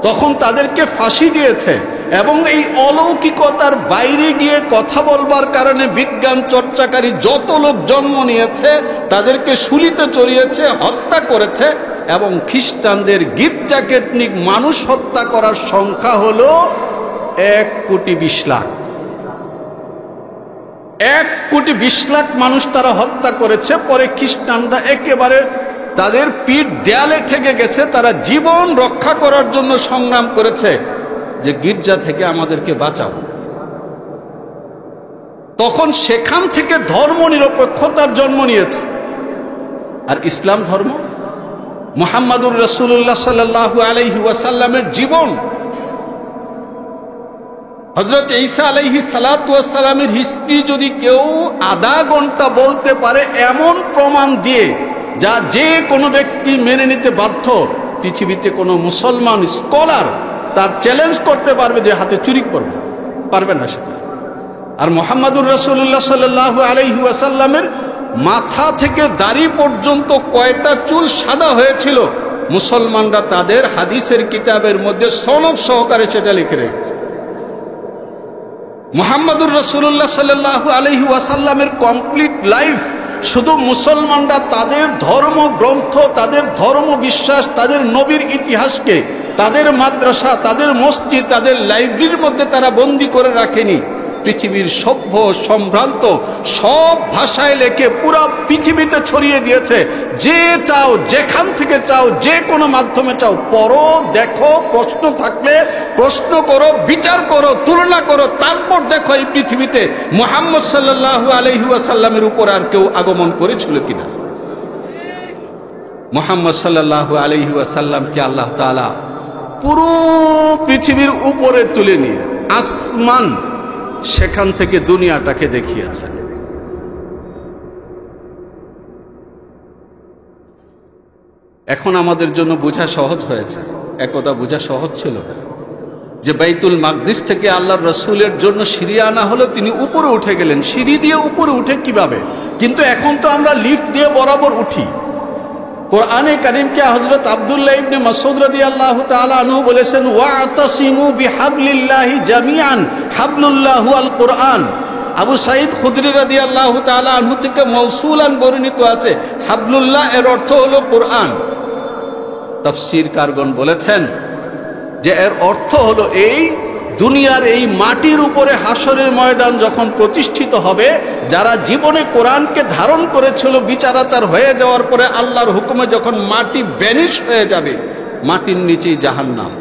তখন তাদেরকে ফাঁসি দিয়েছে। এবং এই অলৌকিকতার বাইরে গিয়ে কথা বলবার কারণে বিজ্ঞান চর্চাকারী যত লোক জন্ম নিয়েছে তাদেরকে শুলিতে চড়িয়েছে, হত্যা করেছে। এবং খ্রিস্টানদের গির্জাকেটনিক মানুষ হত্যা করার সংখ্যা হলো 1,20,00,000। 1,20,00,000 মানুষ তারা হত্যা করেছে। পরে খ্রিস্টানরা একেবারে তাদের পিঠ দেয়ালে ঠেকে গেছে, তারা জীবন রক্ষা করার জন্য সংগ্রাম করেছে যে গির্জা থেকে আমাদেরকে বাঁচাও। তখন সেখান থেকে ধর্ম নিরপেক্ষতার জন্ম নিয়েছে। আর ইসলাম ধর্ম, মুহাম্মাদুর রাসূলুল্লাহ সাল্লাল্লাহু আলাইহি ওয়াসাল্লামের জীবন, হযরত ঈসা আলাইহিস সালাতু ওয়াস সালামের হিস্ট্রি যদি কেউ আধা ঘন্টা বলতে পারে এমন প্রমাণ দিয়ে, যা যে কোনো ব্যক্তি মেনে নিতে বাধ্য, পৃথিবীতে কোনো মুসলমান স্কলার তার চ্যালেঞ্জ করতে পারবে যে হাতে চুরি করবে, পারবে না সেটা। আর মুহাম্মাদুর রাসূলুল্লাহ সাল্লাল্লাহু আলাইহি ওয়াসাল্লামের মাথা থেকে দাড়ি পর্যন্ত কয়টা চুল সাদা হয়েছিল, মুসলমানরা তাদের হাদিসের কিতাবের মধ্যে সনদ সহকারে সেটা লিখে রেখেছে। মুহাম্মাদুর রাসূলুল্লাহ সাল্লাল্লাহু আলাইহি ওয়াসাল্লামের কমপ্লিট লাইফ শুধু মুসলমানরা তাদের ধর্ম গ্রন্থ, তাদের ধর্ম বিশ্বাস, তাদের নবীর ইতিহাসকে তাদের মাদ্রাসা, তাদের মসজিদ, তাদের লাইব্রেরির মধ্যে তারা বন্দী করে রাখেনি। পৃথিবীর সভ্য সম্ভ্রান্ত সব ভাষায় লেখে পুরো পৃথিবীতে ছড়িয়ে দিয়েছে। যে চাও, যেখান থেকে চাও, যে কোনো মাধ্যমে চাও, পড়ো, দেখো, প্রশ্ন থাকলে প্রশ্ন করো, বিচার করো, তুলনা করো, তারপর দেখো এই পৃথিবীতে মুহাম্মদ সাল্লাল্লাহু আলাইহি ওয়াসাল্লামের উপর আর কেউ আগমন করেছিল কিনা। মুহাম্মদ সাল্লাল্লাহু আলাইহি ওয়াসাল্লামকে আল্লাহ তাআলা পুরো পৃথিবীর উপরে তুলে নিয়ে আসমান, সেখান থেকে দুনিয়াটাকে দেখিয়েছেন। এখন আমাদের জন্য বোঝা সহজ হয়েছে, একদা বোঝা সহজ ছিল না যে বাইতুল মাকদিস থেকে আল্লাহর রাসূলের জন্য সিঁড়ি আনা হলো, তিনি উপরে উঠে গেলেন। সিঁড়ি দিয়ে উপরে উঠে কিভাবে? কিন্তু এখন তো আমরা লিফট দিয়ে বরাবর উঠি। কোরআনে কারীমকে হযরত আব্দুল্লাহ ইবনে মাসউদ রাদিয়াল্লাহু তাআলা আনহু বলেছেন, ওয়াতাসিমু বিহাবলিল্লাহি জামিআন হাবলুল্লাহু আল কোরআন। আবু সাঈদ খুদরি রাদিয়াল্লাহু তাআলা আনহু থেকে মাউসুলান বর্ণিত আছে, হাবলুল্লাহ এর অর্থ হলো কোরআন। তাফসীরকারগণ বলেছেন যে এর অর্থ হলো এই দুনিয়ার এই মাটির উপরে হাসরের ময়দান যখন প্রতিষ্ঠিত হবে, যারা জীবনে কোরআনকে ধারণ করেছিল, বিচারাচার হয়ে যাওয়ার পরে আল্লাহর হুকুমে যখন মাটি ভ্যানিশ হয়ে যাবে, মাটির নিচেই জাহান্নাম।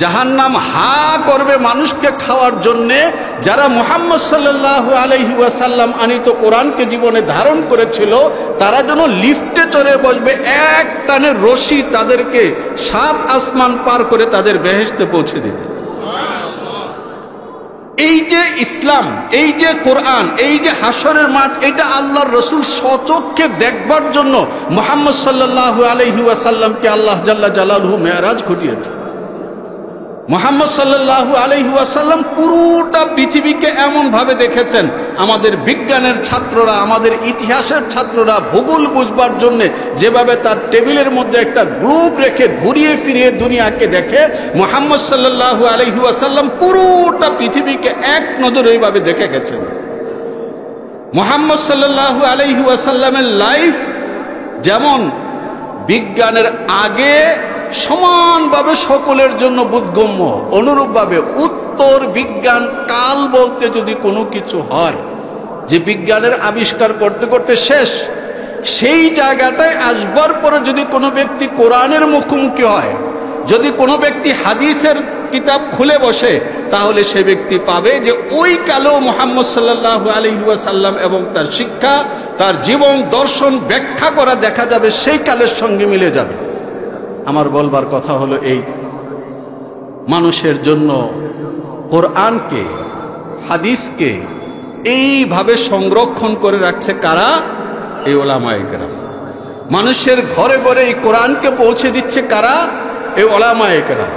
জাহান্নাম হা করবে মানুষকে খাওয়ার জন্যে। যারা মুহাম্মদ সাল্লাল্লাহু আলাইহি ওয়াসাল্লাম আনিত কোরআনকে জীবনে ধারণ করেছিল, তারা যেন লিফটে চড়ে বসবে, এক টানে রশি তাদেরকে 7 আসমান পার করে তাদের বেহেশতে পৌঁছে দেবে। এই যে ইসলাম, এই যে কোরআন, এই যে হাসরের মাঠ, এটা আল্লাহর রাসূল স্বচক্ষে দেখবার জন্য মুহাম্মদ সাল্লাল্লাহু আলাইহি ওয়াসাল্লামকে আল্লাহ জাল্লা জালালুহু মেরাজ ঘটিয়েছে। মুহাম্মদ সাল্লাল্লাহু আলাইহি ওয়াসাল্লাম পুরোটা পৃথিবীকে এমন ভাবে দেখেছেন, আমাদের বিজ্ঞানের ছাত্ররা, আমাদের ইতিহাসের ছাত্ররা ভূগোল বুঝবার জন্য যেভাবে তার টেবিলের মধ্যে একটা গ্লোব রেখে ঘুরিয়ে ফিরিয়ে দুনিয়াকে দেখে, মুহাম্মদ সাল্লাল্লাহু আলাইহি ওয়াসাল্লাম পুরোটা পৃথিবীকে এক নজরে এইভাবে দেখে গেছেন। মুহাম্মদ সাল্লাল্লাহু আলাইহি ওয়াসাল্লামের লাইফ যেমন বিজ্ঞানের আগে সমানভাবে সকলের জন্য বোধগম্য, অনুরূপভাবে উত্তর বিজ্ঞান কাল বলতে যদি কোনো কিছু হয় যে বিজ্ঞানের আবিষ্কার করতে করতে শেষ, সেই জায়গাটায় আসবার পরে যদি কোনো ব্যক্তি কোরআনের মুখোমুখি হয়, যদি কোনো ব্যক্তি হাদিসের কিতাব খুলে বসে, তাহলে সে ব্যক্তি পাবে যে ওই কালেও মুহাম্মদ সাল্লাল্লাহু আলাইহি ওয়াসাল্লাম এবং তার শিক্ষা, তার জীবন দর্শন ব্যাখ্যা করা দেখা যাবে, সেই কালের সঙ্গে মিলে যাবে। আমার বলবার কথা হলো এই, মানুষের জন্য কোরআনকে, হাদিসকে এইভাবে সংরক্ষণ করে রাখছে কারা? এই উলামায়ে কেরাম। মানুষের ঘরে ঘরে এই কোরআনকে পৌঁছে দিচ্ছে কারা? এই উলামায়ে কেরাম।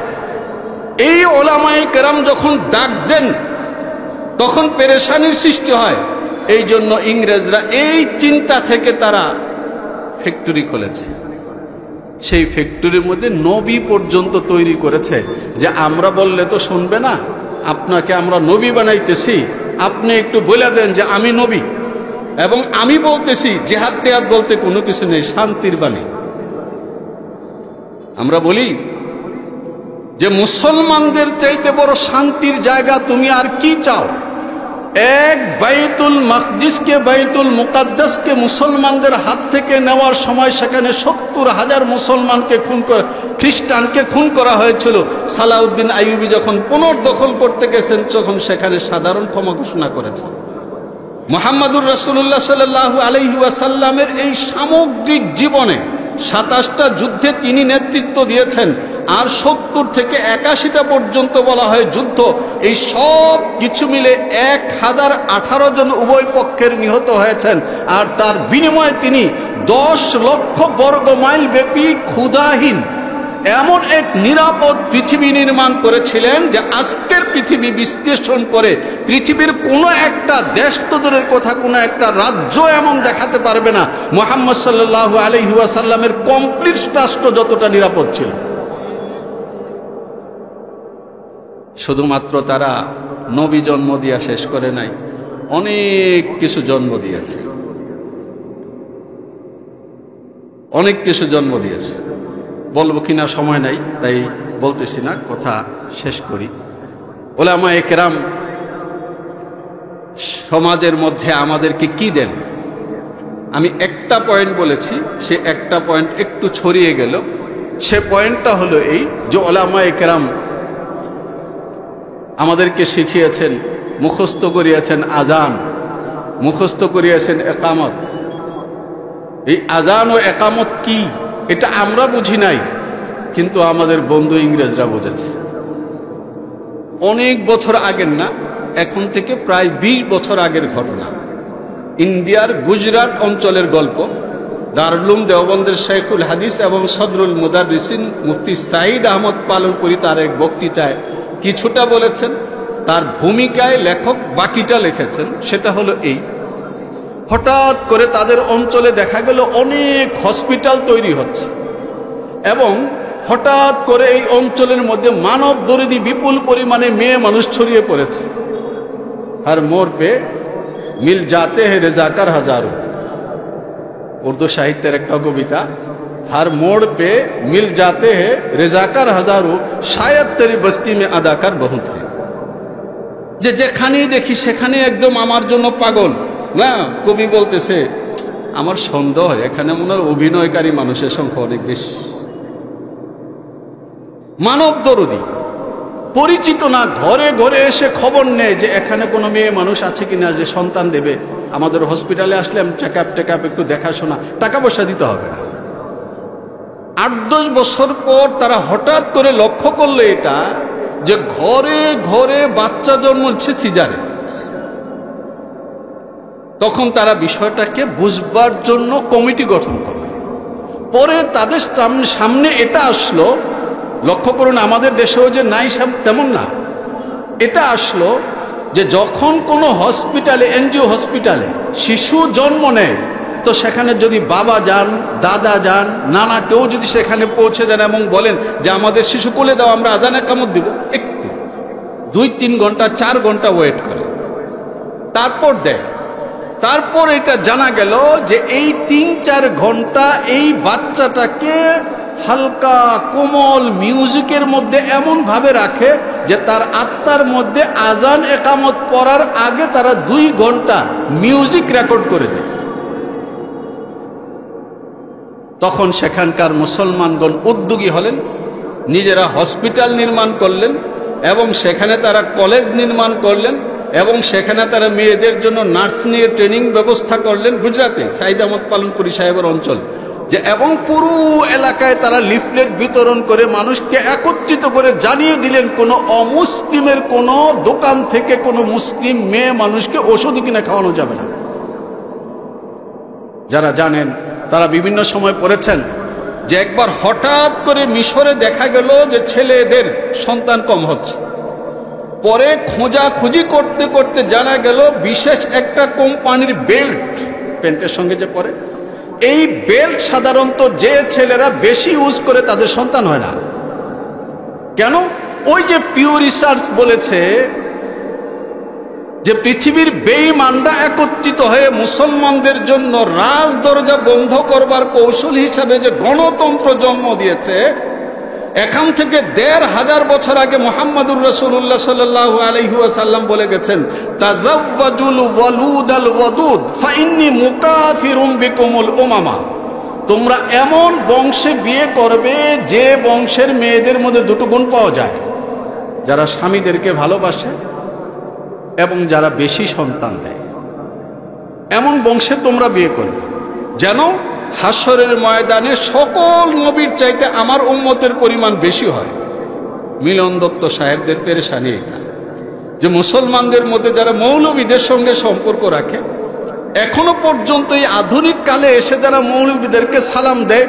এই উলামায়ে কেরাম যখন ডাক দেন তখন পেরেশানির সৃষ্টি হয়। এই জন্য ইংরেজরা এই চিন্তা থেকে তারা ফ্যাক্টরি খুলেছে। সেই ফ্যাক্টরির মধ্যে নবী পর্যন্ত তৈরি করেছে, যে আমরা বললে তো শুনবে না, আপনাকে আমরা নবী বানাইতেছি, আপনি একটু বলে দেন যে আমি নবী, এবং আমি বলতেছি জিহাদ টিহাদ বলতে কোনো কিছু নেই, শান্তির বাণী। আমরা বলি যে মুসলমানদের চাইতে বড় শান্তির জায়গা তুমি আর কি চাও? এক বাইতুল মাকদিসকে, বাইতুল মুকাদ্দাসকে মুসলমানদের হাত থেকে নেওয়ার সময় সেখানে 70,000 মুসলমানকে খুন করা, খ্রিস্টানকে খুন করা হয়েছিল। সালাউদ্দিন আইয়ুবী যখন পুনর্দখল করতে গেছেন, তখন সেখানে সাধারণ ক্ষমা ঘোষণা করেছেন। মুহাম্মাদুর রাসূলুল্লাহ সাল্লাল্লাহু আলাইহি ওয়াসাল্লামের এই সামগ্রিক জীবনে 27টা যুদ্ধে তিনি নেতৃত্ব দিয়েছেন, আর 70 থেকে 81টা পর্যন্ত বলা হয় যুদ্ধ। এই সব কিছু মিলে 1018 জন উভয় পক্ষের নিহত হয়েছেন, আর তার বিনিময়ে তিনি 10 লক্ষ বর্গ মাইল ব্যাপী ক্ষুধাহীন এমন এক নিরাপদ পৃথিবী নির্মাণ করেছিলেন, যে আজকের পৃথিবী বিশ্লেষণ করে পৃথিবীর কোনো একটা দেশ তো দূরের কথা, কোনো একটা রাজ্য এমন দেখাতে পারবে না মুহাম্মদ সাল্লাল্লাহু আলাইহি ওয়াসাল্লামের কমপ্লিট রাষ্ট্র যতটা নিরাপদ ছিল। শুধুমাত্র তারা নবী জন্ম দিয়া শেষ করে নাই, অনেক কিছু জন্ম দিয়েছে, অনেক কিছু জন্ম দিয়েছে। বলবো কিনা সময় নাই, তাই বলতেছি না, কথা শেষ করি। উলামায়ে কেরাম সমাজের মধ্যে আমাদেরকে কি দেন? আমি একটা পয়েন্ট বলেছি, সে একটা পয়েন্ট একটু ছড়িয়ে গেল। সে পয়েন্টটা হলো এই যে ওলামায়ে কেরাম আমাদেরকে শিখিয়েছেন, মুখস্থ করিয়েছেন আজান, মুখস্থ করিয়েছেন একামত। এই আজান ও একামত কি এটা আমরা বুঝি নাই, কিন্তু আমাদের বন্ধু ইংরেজরা বুঝেছে। অনেক বছর আগের না, এখন থেকে প্রায় 20 বছর আগের ঘটনা। ইন্ডিয়ার গুজরাট অঞ্চলের গল্প। দারুল উলুম দেওবন্দের শেখুল হাদিস এবং সদরুল মুদাররিসিন মুফতি সাঈদ আহমদ পালনপুরি তার এক বক্তৃতায় কিছুটা বলেছেন, তার ভূমিকায় লেখক বাকিটা লিখেছেন। সেটা হলো এই, হঠাৎ করে তাদের অঞ্চলে দেখা গেল অনেক হসপিটাল তৈরি হচ্ছে এবং হঠাৎ করে এই অঞ্চলের মধ্যে মানব দরিদ্র বিপুল পরিমাণে মেয়ে মানুষ ছড়িয়ে পড়েছে। আর মোড় পে মিল যাতে হে রেজাকার হাজারো, উর্দু সাহিত্যের একটা কবিতা। हर मोड़ पे मिल जाते हैं रेजाकार हजारों, शायद तेरी बस्ती में अदाकार बहुत है। যে যেখানেই দেখি সেখানে একদম আমার জন্য পাগল না। কবি বলতেছে আমার সন্দেহ হয় এখানে মনে হয় অভিনয়কারী মানুষের সংখ্যা অনেক বেশি। মানব দরদি পরিচিত না, ঘরে ঘরে এসে খবর নেয় যে এখানে কোনো মেয়ে মানুষ আছে কিনা যে সন্তান দেবে। আমাদের হসপিটালে আসলে চেক আপ একটু দেখাশোনা, টাকা পয়সা দিতে হবে না। 8-10 বছর পর তারা হঠাৎ করে লক্ষ্য করলো এটা যে ঘরে ঘরে বাচ্চা জন্ম হচ্ছে সিজারে। তখন তারা বিষয়টাকে বুঝবার জন্য কমিটি গঠন করল। পরে তাদের সামনে এটা আসলো, লক্ষ্য করুন আমাদের দেশেও যে নাই তেমন না, এটা আসলো যে যখন কোনো হসপিটালে, এনজিও হসপিটালে শিশু জন্ম নেয়, তো সেখানে যদি বাবা যান, দাদা যান, নানা কেউ যদি সেখানে পৌঁছে যান এবং বলেন যে আমাদের শিশু কোলে দাও, আমরা আজান একামত দিব, একটু 2-3 ঘন্টা 4 ঘন্টা ওয়েট করে তারপর দেয়। তারপর এটা জানা গেল যে এই 3-4 ঘন্টা এই বাচ্চাটাকে হালকা কোমল মিউজিকের মধ্যে এমন ভাবে রাখে যে তার আত্মার মধ্যে আজান একামত পড়ার আগে তারা 2 ঘন্টা মিউজিক রেকর্ড করে দেয়। তখন সেখানকার মুসলমানগণ উদ্যোগী হলেন, নিজেরা হসপিটাল নির্মাণ করলেন এবং সেখানে তারা কলেজ নির্মাণ করলেন এবং সেখানে তারা মেয়েদের জন্য নার্সিংয়ের ট্রেনিং ব্যবস্থা করলেন। গুজরাটে সাঈদ আহমদ পালনপুরি সাহেবের অঞ্চল যে, এবং পুরো এলাকায় তারা লিফলেট বিতরণ করে মানুষকে একত্রিত করে জানিয়ে দিলেন কোনো অমুসলিমের কোনো দোকান থেকে কোনো মুসলিম মেয়ে মানুষকে ওষুধ কিনে খাওয়ানো যাবে না। যারা জানেন তারা বিভিন্ন সময় পড়েছেন যে একবার হঠাৎ করে মিশরে দেখা গেল যে ছেলেদের সন্তান কম হচ্ছে। পরে খোঁজাখুঁজি করতে করতে জানা গেল বিশেষ একটা কোম্পানির বেল্ট, প্যান্টের সঙ্গে যে পরে, এই বেল্ট সাধারণত যে ছেলেরা বেশি ইউজ করে তাদের সন্তান হয় না। কেন? ওই যে পিউ রিসার্চ বলেছে যে পৃথিবীর বেঈমানরা একত্রিত হয়ে মুসলমানদের জন্য রাজ দরজা বন্ধ করবার কৌশল হিসাবে যে গণতন্ত্র জন্ম দিয়েছে, এখান থেকে 1500 বছর আগে মুহাম্মদুর রাসূলুল্লাহ সাল্লাল্লাহু আলাইহি ওয়াসাল্লাম বলে গেছেন, তাজাওয়াজুল ওয়ালুদাল ওয়াদুদ ফাইন্নী মুকাফিরুম বিকুমুল উমামা। তোমরা এমন বংশে বিয়ে করবে যে বংশের মেয়েদের মধ্যে 2টো গুণ পাওয়া যায়, যারা স্বামীদেরকে ভালোবাসে এবং যারা বেশি সন্তান দেয়। এমন বংশে তোমরা বিয়ে করবে যেন হাসরের ময়দানে সকল নবীর চাইতে আমার উম্মতের পরিমাণ বেশি হয়। মিলন দত্ত সাহেবদের পেরেশানি এটা যে মুসলমানদের মধ্যে যারা মৌলবীদের সঙ্গে সম্পর্ক রাখে, এখনো পর্যন্ত এই আধুনিক কালে এসে যারা মৌলবীদেরকে সালাম দেয়,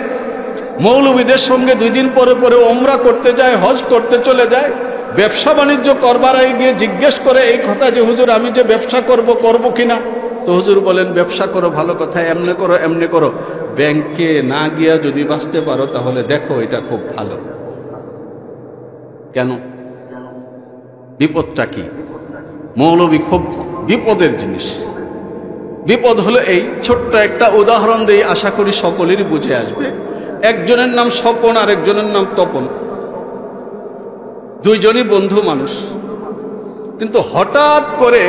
মৌলবীদের সঙ্গে 2 দিন পরে পরে ওমরা করতে যায়, হজ করতে চলে যায়, ব্যবসা বাণিজ্য করবার আগে গিয়ে জিজ্ঞেস করে এই কথা যে হুজুর আমি যে ব্যবসা করব কিনা, তো হুজুর বলেন ব্যবসা করো, ভালো কথা, এমনি করো, ব্যাংকে না গিয়া যদি বাঁচতে পারো তাহলে দেখো এটা খুব ভালো। কেন? বিপদটা কি? মৌলবী খুব বিপদের জিনিস। বিপদ হলো এই, ছোট্ট একটা উদাহরণ দেই, আশা করি সকলেরই বুঝে আসবে। একজনের নাম স্বপন আর একজনের নাম তপন, 2জনই বন্ধু মানুষ। কিন্তু হঠাৎ করে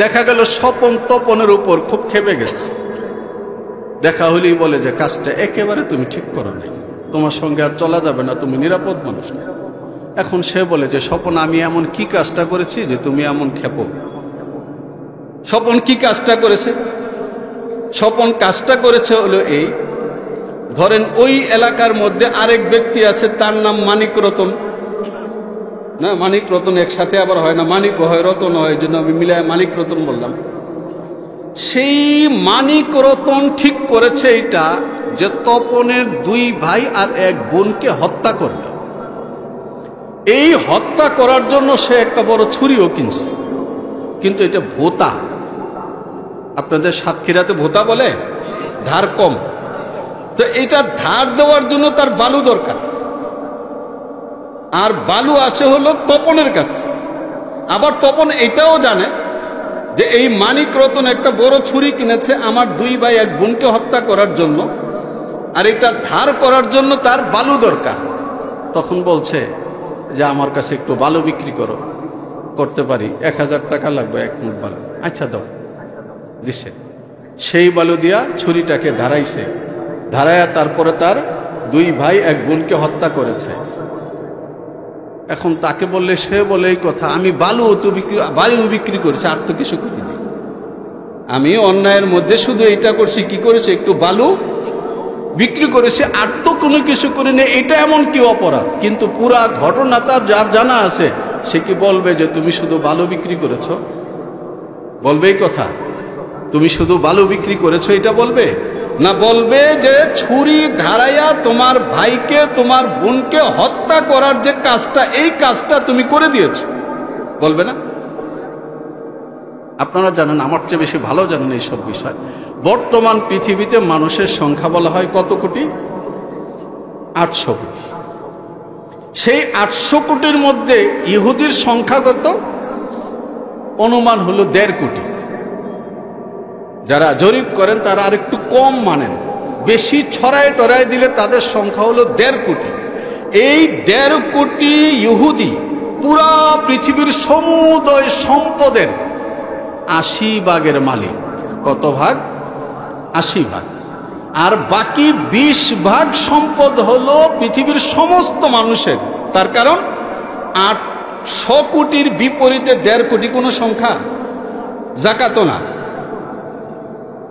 দেখা গেল স্বপন তপনের উপর খুব ক্ষেপে গেছে। দেখা হলেই বলে যে কাজটা একেবারে তুমি ঠিক করো নাই, তোমার সঙ্গে আর চলা যাবে না, তুমি নিরাপদ মানুষ না। এখন সে বলে যে স্বপন, আমি এমন কি কাজটা করেছি যে তুমি এমন ক্ষেপো? স্বপন কি কাজটা করেছে? স্বপন কাজটা করেছে হলো এই, ধরেন ওই এলাকার মধ্যে আরেক ব্যক্তি আছে, তার নাম মানিক রতন। না, মানিক রতন একসাথে আবার হয় না, মানিকও হয় রতন হয়, এই জন্য আমি মিলায় মানিক রতন বললাম। সেই মানিক রতন ঠিক করেছে এটা যে তপনের 2 ভাই আর 1 বোনকে হত্যা করবে। এই হত্যা করার জন্য সে একটা বড় ছুরিও কিনছে, কিন্তু এটা ভোতা। আপনাদের সাতক্ষীরাতে ভোতা বলে, ধার কম। তো এটা ধার দেওয়ার জন্য তার বালু দরকার, আর বালু আসে হলো তপনের কাছে। আবার তপন এটাও জানে যে এই মানিক রতন একটা বড় ছুরি কিনেছে আমার 2 ভাই 1 বোনকে হত্যা করার জন্য, আর এটা ধার করার জন্য তার বালু দরকার। তখন বলছে যে আমার কাছে একটু বালু বিক্রি করো, করতে পারি, 1000 টাকা লাগবে 1 মুঠ বালু। আচ্ছা দাও, দিছে। সেই বালু দিয়া ছুরিটাকে ধারাইছে, ধারায়া তারপরে তার 2 ভাই 1 বোনকে হত্যা করেছে। এখন তাকে বললে সে বলে এই কথা, আমি বালু বিক্রি করছি, আর তো কিছু করিনি, আমি অন্যায়ের মধ্যে শুধু এটা করছি, কি করেছি, একটু বালু বিক্রি করেছি, আর তো কোনো কিছু করিনি, এটা এমন কি অপরাধ? কিন্তু পুরা ঘটনা তার যার জানা আছে, সে কি বলবে যে তুমি শুধু বালু বিক্রি করেছো? বলবে এই কথা, তুমি শুধু বালু বিক্রি করেছো, এটা বলবে না? বলবে যে ছুরি ধারাইয়া তোমার ভাইকে তোমার বোনকে হত্যা করার যে কাজটা, এই কাজটা তুমি করে দিয়েছো, বলবে না? আপনারা জানেন, আমার চেয়ে বেশি ভালো জানেন এইসব বিষয়। বর্তমান পৃথিবীতে মানুষের সংখ্যা বলা হয় কত কোটি? 800 কোটি। সেই 800 কোটির মধ্যে ইহুদির সংখ্যা কত? অনুমান হলো 1.5 কোটি। যারা জরিপ করেন তারা আর একটু কম মানেন, বেশি ছড়ায় টড়ায় দিলে তাদের সংখ্যা হলো 1.5 কোটি। এই 1.5 কোটি ইহুদি পুরা পৃথিবীর সমুদয় সম্পদের 80 ভাগের মালিক। কত ভাগ? 80 ভাগ। আর বাকি 20 ভাগ সম্পদ হলো পৃথিবীর সমস্ত মানুষের। তার কারণ 800 কোটির বিপরীতে 1.5 কোটি কোনো সংখ্যা? জাকাত না।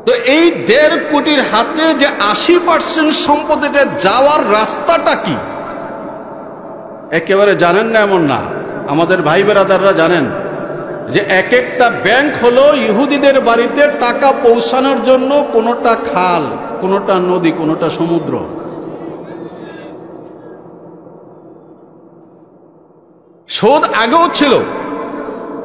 তো এই 1.5 কোটির হাতে যে 80% সম্পদ, এটা যাওয়ার রাস্তাটা কি একেবারে জানেন না এমন না। আমাদের ভাই বেরাদাররা জানেন যে এক একটা ব্যাংক হলো ইহুদিদের বাড়িতে টাকা পৌঁছানোর জন্য, কোনোটা খাল, কোনোটা নদী, কোনোটা সমুদ্র। সুদ আগেও ছিল,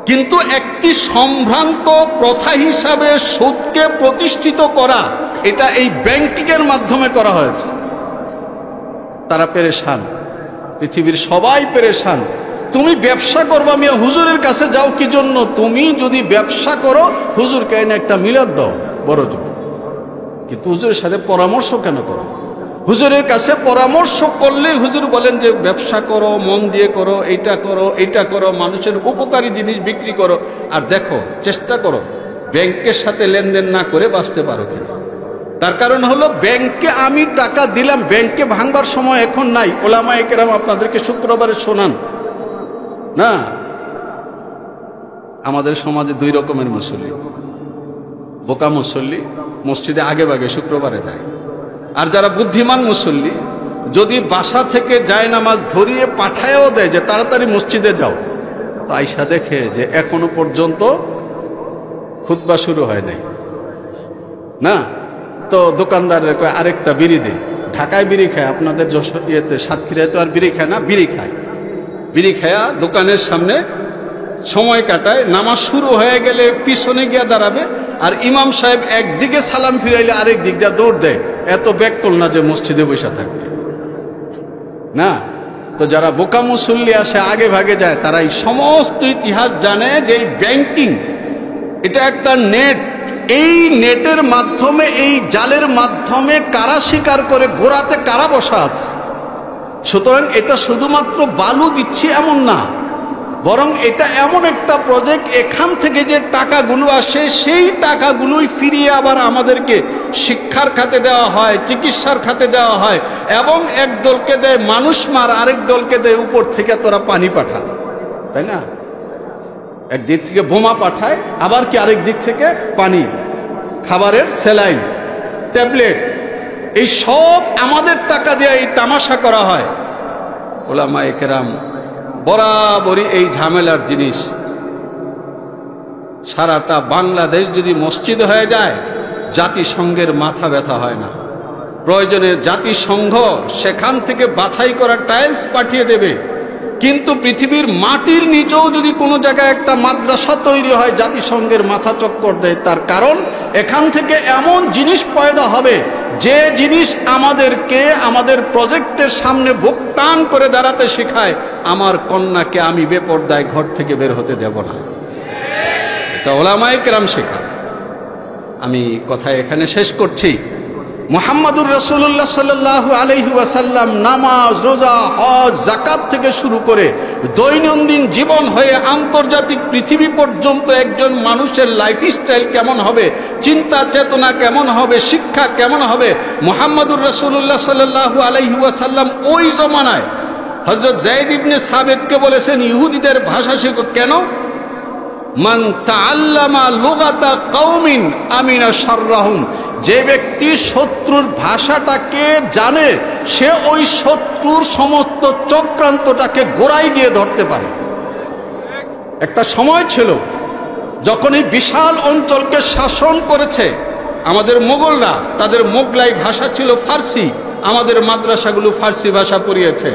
কিন্তু একটি সম্ভ্রান্ত প্রথা হিসাবে সুদকে প্রতিষ্ঠিত করা, এটা এই ব্যাংকিং এর মাধ্যমে করা হয়েছে। তারা পেরেশান, পৃথিবীর সবাই পেরেশান। তুমি ব্যবসা করবা, মিয়া হুজুরের কাছে যাও কি জন্য? তুমি যদি ব্যবসা করো, হুজুরকে এনে একটা মিলাদ দাও বড় জোর, কিন্তু হুজুরের সাথে পরামর্শ কেন করো? হুজুরের কাছে পরামর্শ করলে হুজুর বলেন যে ব্যবসা করো, মন দিয়ে করো, এইটা করো, মানুষের উপকারী জিনিস বিক্রি করো, আর দেখো, চেষ্টা করো ব্যাংকের সাথে লেনদেন না করে বাঁচতে পারো কিনা। তার কারণ হলো, ব্যাংকে আমি টাকা দিলাম, ব্যাংকে ভাঙবার সময় এখন নাই। ওলামায়ে কেরাম আপনাদেরকে শুক্রবারে শোনান না, আমাদের সমাজে 2 রকমের মুসল্লি। বোকা মুসল্লি মসজিদে আগে ভাগে শুক্রবারে যায়, আর যারা বুদ্ধিমান মুসল্লি যদি বাসা থেকে জায়নামাজ ধরিয়ে পাঠায়ও দেয় যে তাড়াতাড়ি মসজিদে যাও, তো আইসা দেখে যে এখনো পর্যন্ত খুতবা শুরু হয় নাই না। তো দোকানদারের কয় আরেকটা বিড়ি দে। ঢাকায় বিড়ি খায়, আপনাদের ইয়েতে সাতক্ষীরায় তো আর বিড়ি খায় না, বিড়ি খায়। বিড়ি খায়া দোকানের সামনে সময় কাটায়, নামাজ শুরু হয়ে গেলে পিছনে গিয়া দাঁড়াবে, আর ইমাম সাহেব একদিকে সালাম ফিরাইলে আরেক দিক দিয়ে দৌড় দেয়। এত ব্যাকল না যে মসজিদে বসে থাকবে না। তো যারা বোকা মুসল্লি আসে, আগে ভাগে যায়, তারা এই সমস্ত ইতিহাস জানে যে এই ব্যাংকিং এটা একটা নেট। এই নেটের মাধ্যমে, এই জালের মাধ্যমে কারা শিকার করে, গোড়াতে কারা বসা আছে। সুতরাং এটা শুধুমাত্র বালু দিচ্ছি এমন না, বরং এটা এমন একটা প্রজেক্ট, এখান থেকে যে টাকাগুলো আসে সেই টাকাগুলোই ফিরিয়ে আবার আমাদেরকে শিক্ষার খাতে দেওয়া হয়, চিকিৎসার খাতে দেওয়া হয়, এবং এক দলকে দেয় মানুষ মার, আরেক দলকে দেয় উপর থেকে তোরা পানি পাঠা, তাই না? একদিক থেকে বোমা পাঠায়, আবার কি আরেক দিক থেকে পানি, খাবারের স্যালাইন, ট্যাবলেট, এই সব আমাদের টাকা দিয়ে এই তামাশা করা হয়। ওলামায়ে কেরাম বরাবরই এই ঝামেলার জিনিস। সারাটা বাংলাদেশ যদি মসজিদ হয়ে যায়, জাতিসংঘের মাথা ব্যথা হয় না। প্রয়োজনে জাতিসংঘ সেখান থেকে বাছাই করা টাইলস পাঠিয়ে দেবে, কিন্তু পৃথিবীর মাটির নিচেও যদি কোনো জায়গায় একটা মাদ্রাসা তৈরি হয়, জাতিসংঘের মাথা চক্কর দেয়। তার কারণ এখান থেকে এমন জিনিস পয়দা হবে, যে জিনিস আমাদেরকে আমাদের প্রজেক্টের সামনে বুক টান করে দাঁড়াতে শেখায়, আমার কন্যাকে আমি বেপরদায় ঘর থেকে বের হতে দেব না। এটা ওলামায়ে কেরাম শেখায়। আমি কথা এখানে শেষ করছি। মুহাম্মাদুর রাসূলুল্লাহ সাল্লাল্লাহু আলাইহি ওয়াসাল্লাম নামাজ, রোজা, হজ, যাকাত থেকে শুরু করে দৈনন্দিন জীবন হয়ে আন্তর্জাতিক পৃথিবী পর্যন্ত একজন মানুষের লাইফস্টাইল কেমন হবে, চিন্তা চেতনা কেমন হবে, শিক্ষা কেমন হবে, মুহাম্মাদুর রাসূলুল্লাহ সাল্লাল্লাহু আলাইহি ওয়াসাল্লাম ওই জমানায় হযরত যায়েদ ইবনে সাবিতকে বলেছেন, ইহুদিদের ভাষা শেখো। কেন? মান তাআল্লামা লুগাতা কওমিন আমিনা শাররাহুম, যে ব্যক্তি শত্রুর ভাষাটাকে জানে, সে ওই শত্রুর সমস্ত চক্রান্তটাকে গোড়ায় গিয়ে ধরতে পারে। একটা সময় ছিল যখন এই বিশাল অঞ্চলকে শাসন করেছে আমাদের মোগলরা, তাদের মোগলাই ভাষা ছিল ফার্সি, আমাদের মাদ্রাসাগুলো ফার্সি ভাষা পড়িয়েছে।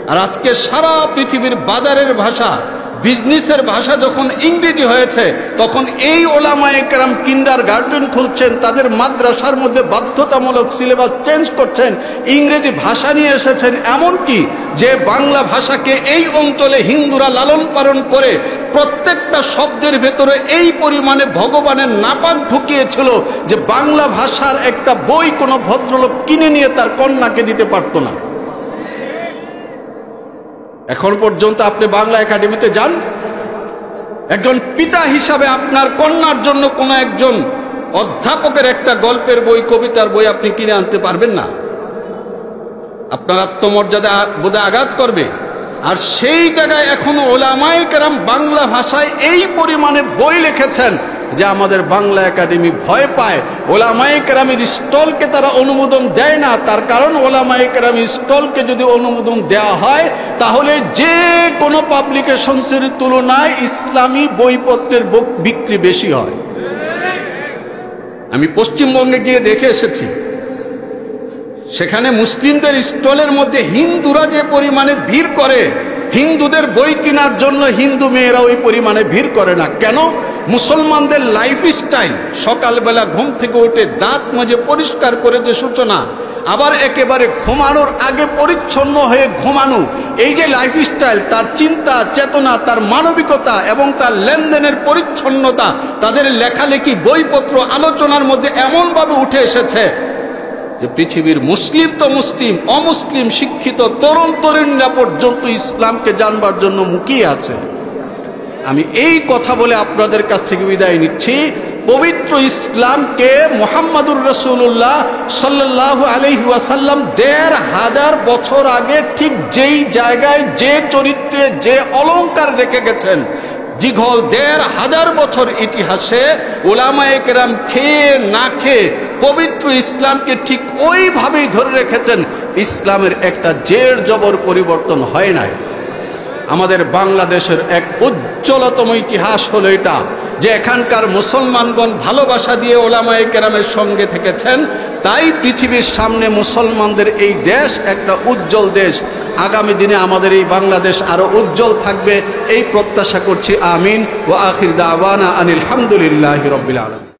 আর আজকে সারা পৃথিবীর বাজারের ভাষা, বিজনেসের ভাষা যখন ইংরেজি হয়েছে, তখন এই ওলামায়ে কেরাম কিন্ডারগার্টেন খুলছেন, তাদের মাদ্রাসার মধ্যে বাধ্যতামূলক সিলেবাস চেঞ্জ করছেন, ইংরেজি ভাষা নিয়ে এসেছেন। এমনকি যে বাংলা ভাষাকে এই অঞ্চলে হিন্দুরা লালন পালন করে প্রত্যেকটা শব্দের ভেতরে এই পরিমাণে ভগবানের নাপাক ঢুকিয়েছিল যে বাংলা ভাষার একটা বই কোনো ভদ্রলোক কিনে নিয়ে তার কন্যাকে দিতে পারত না। এখন পর্যন্ত আপনি বাংলা একাডেমিতে যান, একজন পিতা হিসাবে আপনার কন্যার জন্য কোনো একজন অধ্যাপকের একটা গল্পের বই, কবিতার বই আপনি কিনে আনতে পারবেন না। আপনার আত্মমর্যাদা বোধে আঘাত করবে। আর সেই জায়গায় এখন ওলামায়ে কেরাম বাংলা ভাষায় এই পরিমাণে বই লিখেছেন যে আমাদের বাংলা একাডেমি ভয় পায়। ওলামায়ে কেরামের স্টলকে তারা অনুমোদন দেয় না। তার কারণ ওলামায়ে কেরামের স্টলকে যদি অনুমোদন দেওয়া হয়, তাহলে যে কোনো পাবলিকেশনসের তুলনায় ইসলামী বইপত্রের বিক্রি বেশি হয়। আমি পশ্চিমবঙ্গে গিয়ে দেখে এসেছি, সেখানে মুসলিমদের স্টলের মধ্যে হিন্দুরা যে পরিমাণে ভিড় করে, হিন্দুদের বই কেনার জন্য হিন্দু মেয়েরা ওই পরিমাণে ভিড় করে না। কেন? মুসলমানদের লাইফস্টাইল, সকালবেলা ঘুম থেকে উঠে দাঁত মাজে পরিষ্কার করে যে সূচনা, আবার একেবারে ঘুমানোর আগে পরিচ্ছন্ন হয়ে ঘুমানো, এই যে লাইফস্টাইল, তার চিন্তা চেতনা, তার মানবিকতা এবং তার লেনদেনের পরিচ্ছন্নতা, তাদের লেখালেখি, বইপত্র, আলোচনার মধ্যে এমনভাবে উঠে এসেছে যে পৃথিবীর মুসলিম তো মুসলিম, অমুসলিম শিক্ষিত তরুণ তরুণীরা পর্যন্ত ইসলামকে জানবার জন্য মুখিয়ে আছে। আমি এই কথা বলে আপনাদের কাছ থেকে বিদায় নিচ্ছি। পবিত্র ইসলামকে মুহাম্মাদুর রাসূলুল্লাহ সাল্লাল্লাহু আলাইহি ওয়াসাল্লাম ১৫০০ বছর আগে ঠিক যেই জায়গায়, যে চরিত্রে, যে অলংকার রেখে গেছেন, দীঘল ১৫০০ বছর ইতিহাসে উলামায়ে কেরাম খেয়ে না খেয়ে পবিত্র ইসলামকে ঠিক ওইভাবেই ধরে রেখেছেন। ইসলামের একটা জের জবর পরিবর্তন হয় নাই। আমাদের বাংলাদেশের এক উজ্জ্বলতম ইতিহাস হলো এটা, যে এখানকার মুসলমানগণ ভালোবাসা দিয়ে ওলামায়ে কেরামের সঙ্গে থেকেছেন, তাই পৃথিবীর সামনে মুসলমানদের এই দেশ একটা উজ্জ্বল দেশ। আগামী দিনে আমাদের এই বাংলাদেশ আরো উজ্জ্বল থাকবে, এই প্রত্যাশা করছি। আমিন। ওয়া আখির দাওয়ানা আনিল হামদুলিল্লাহি রাব্বিল আলামিন।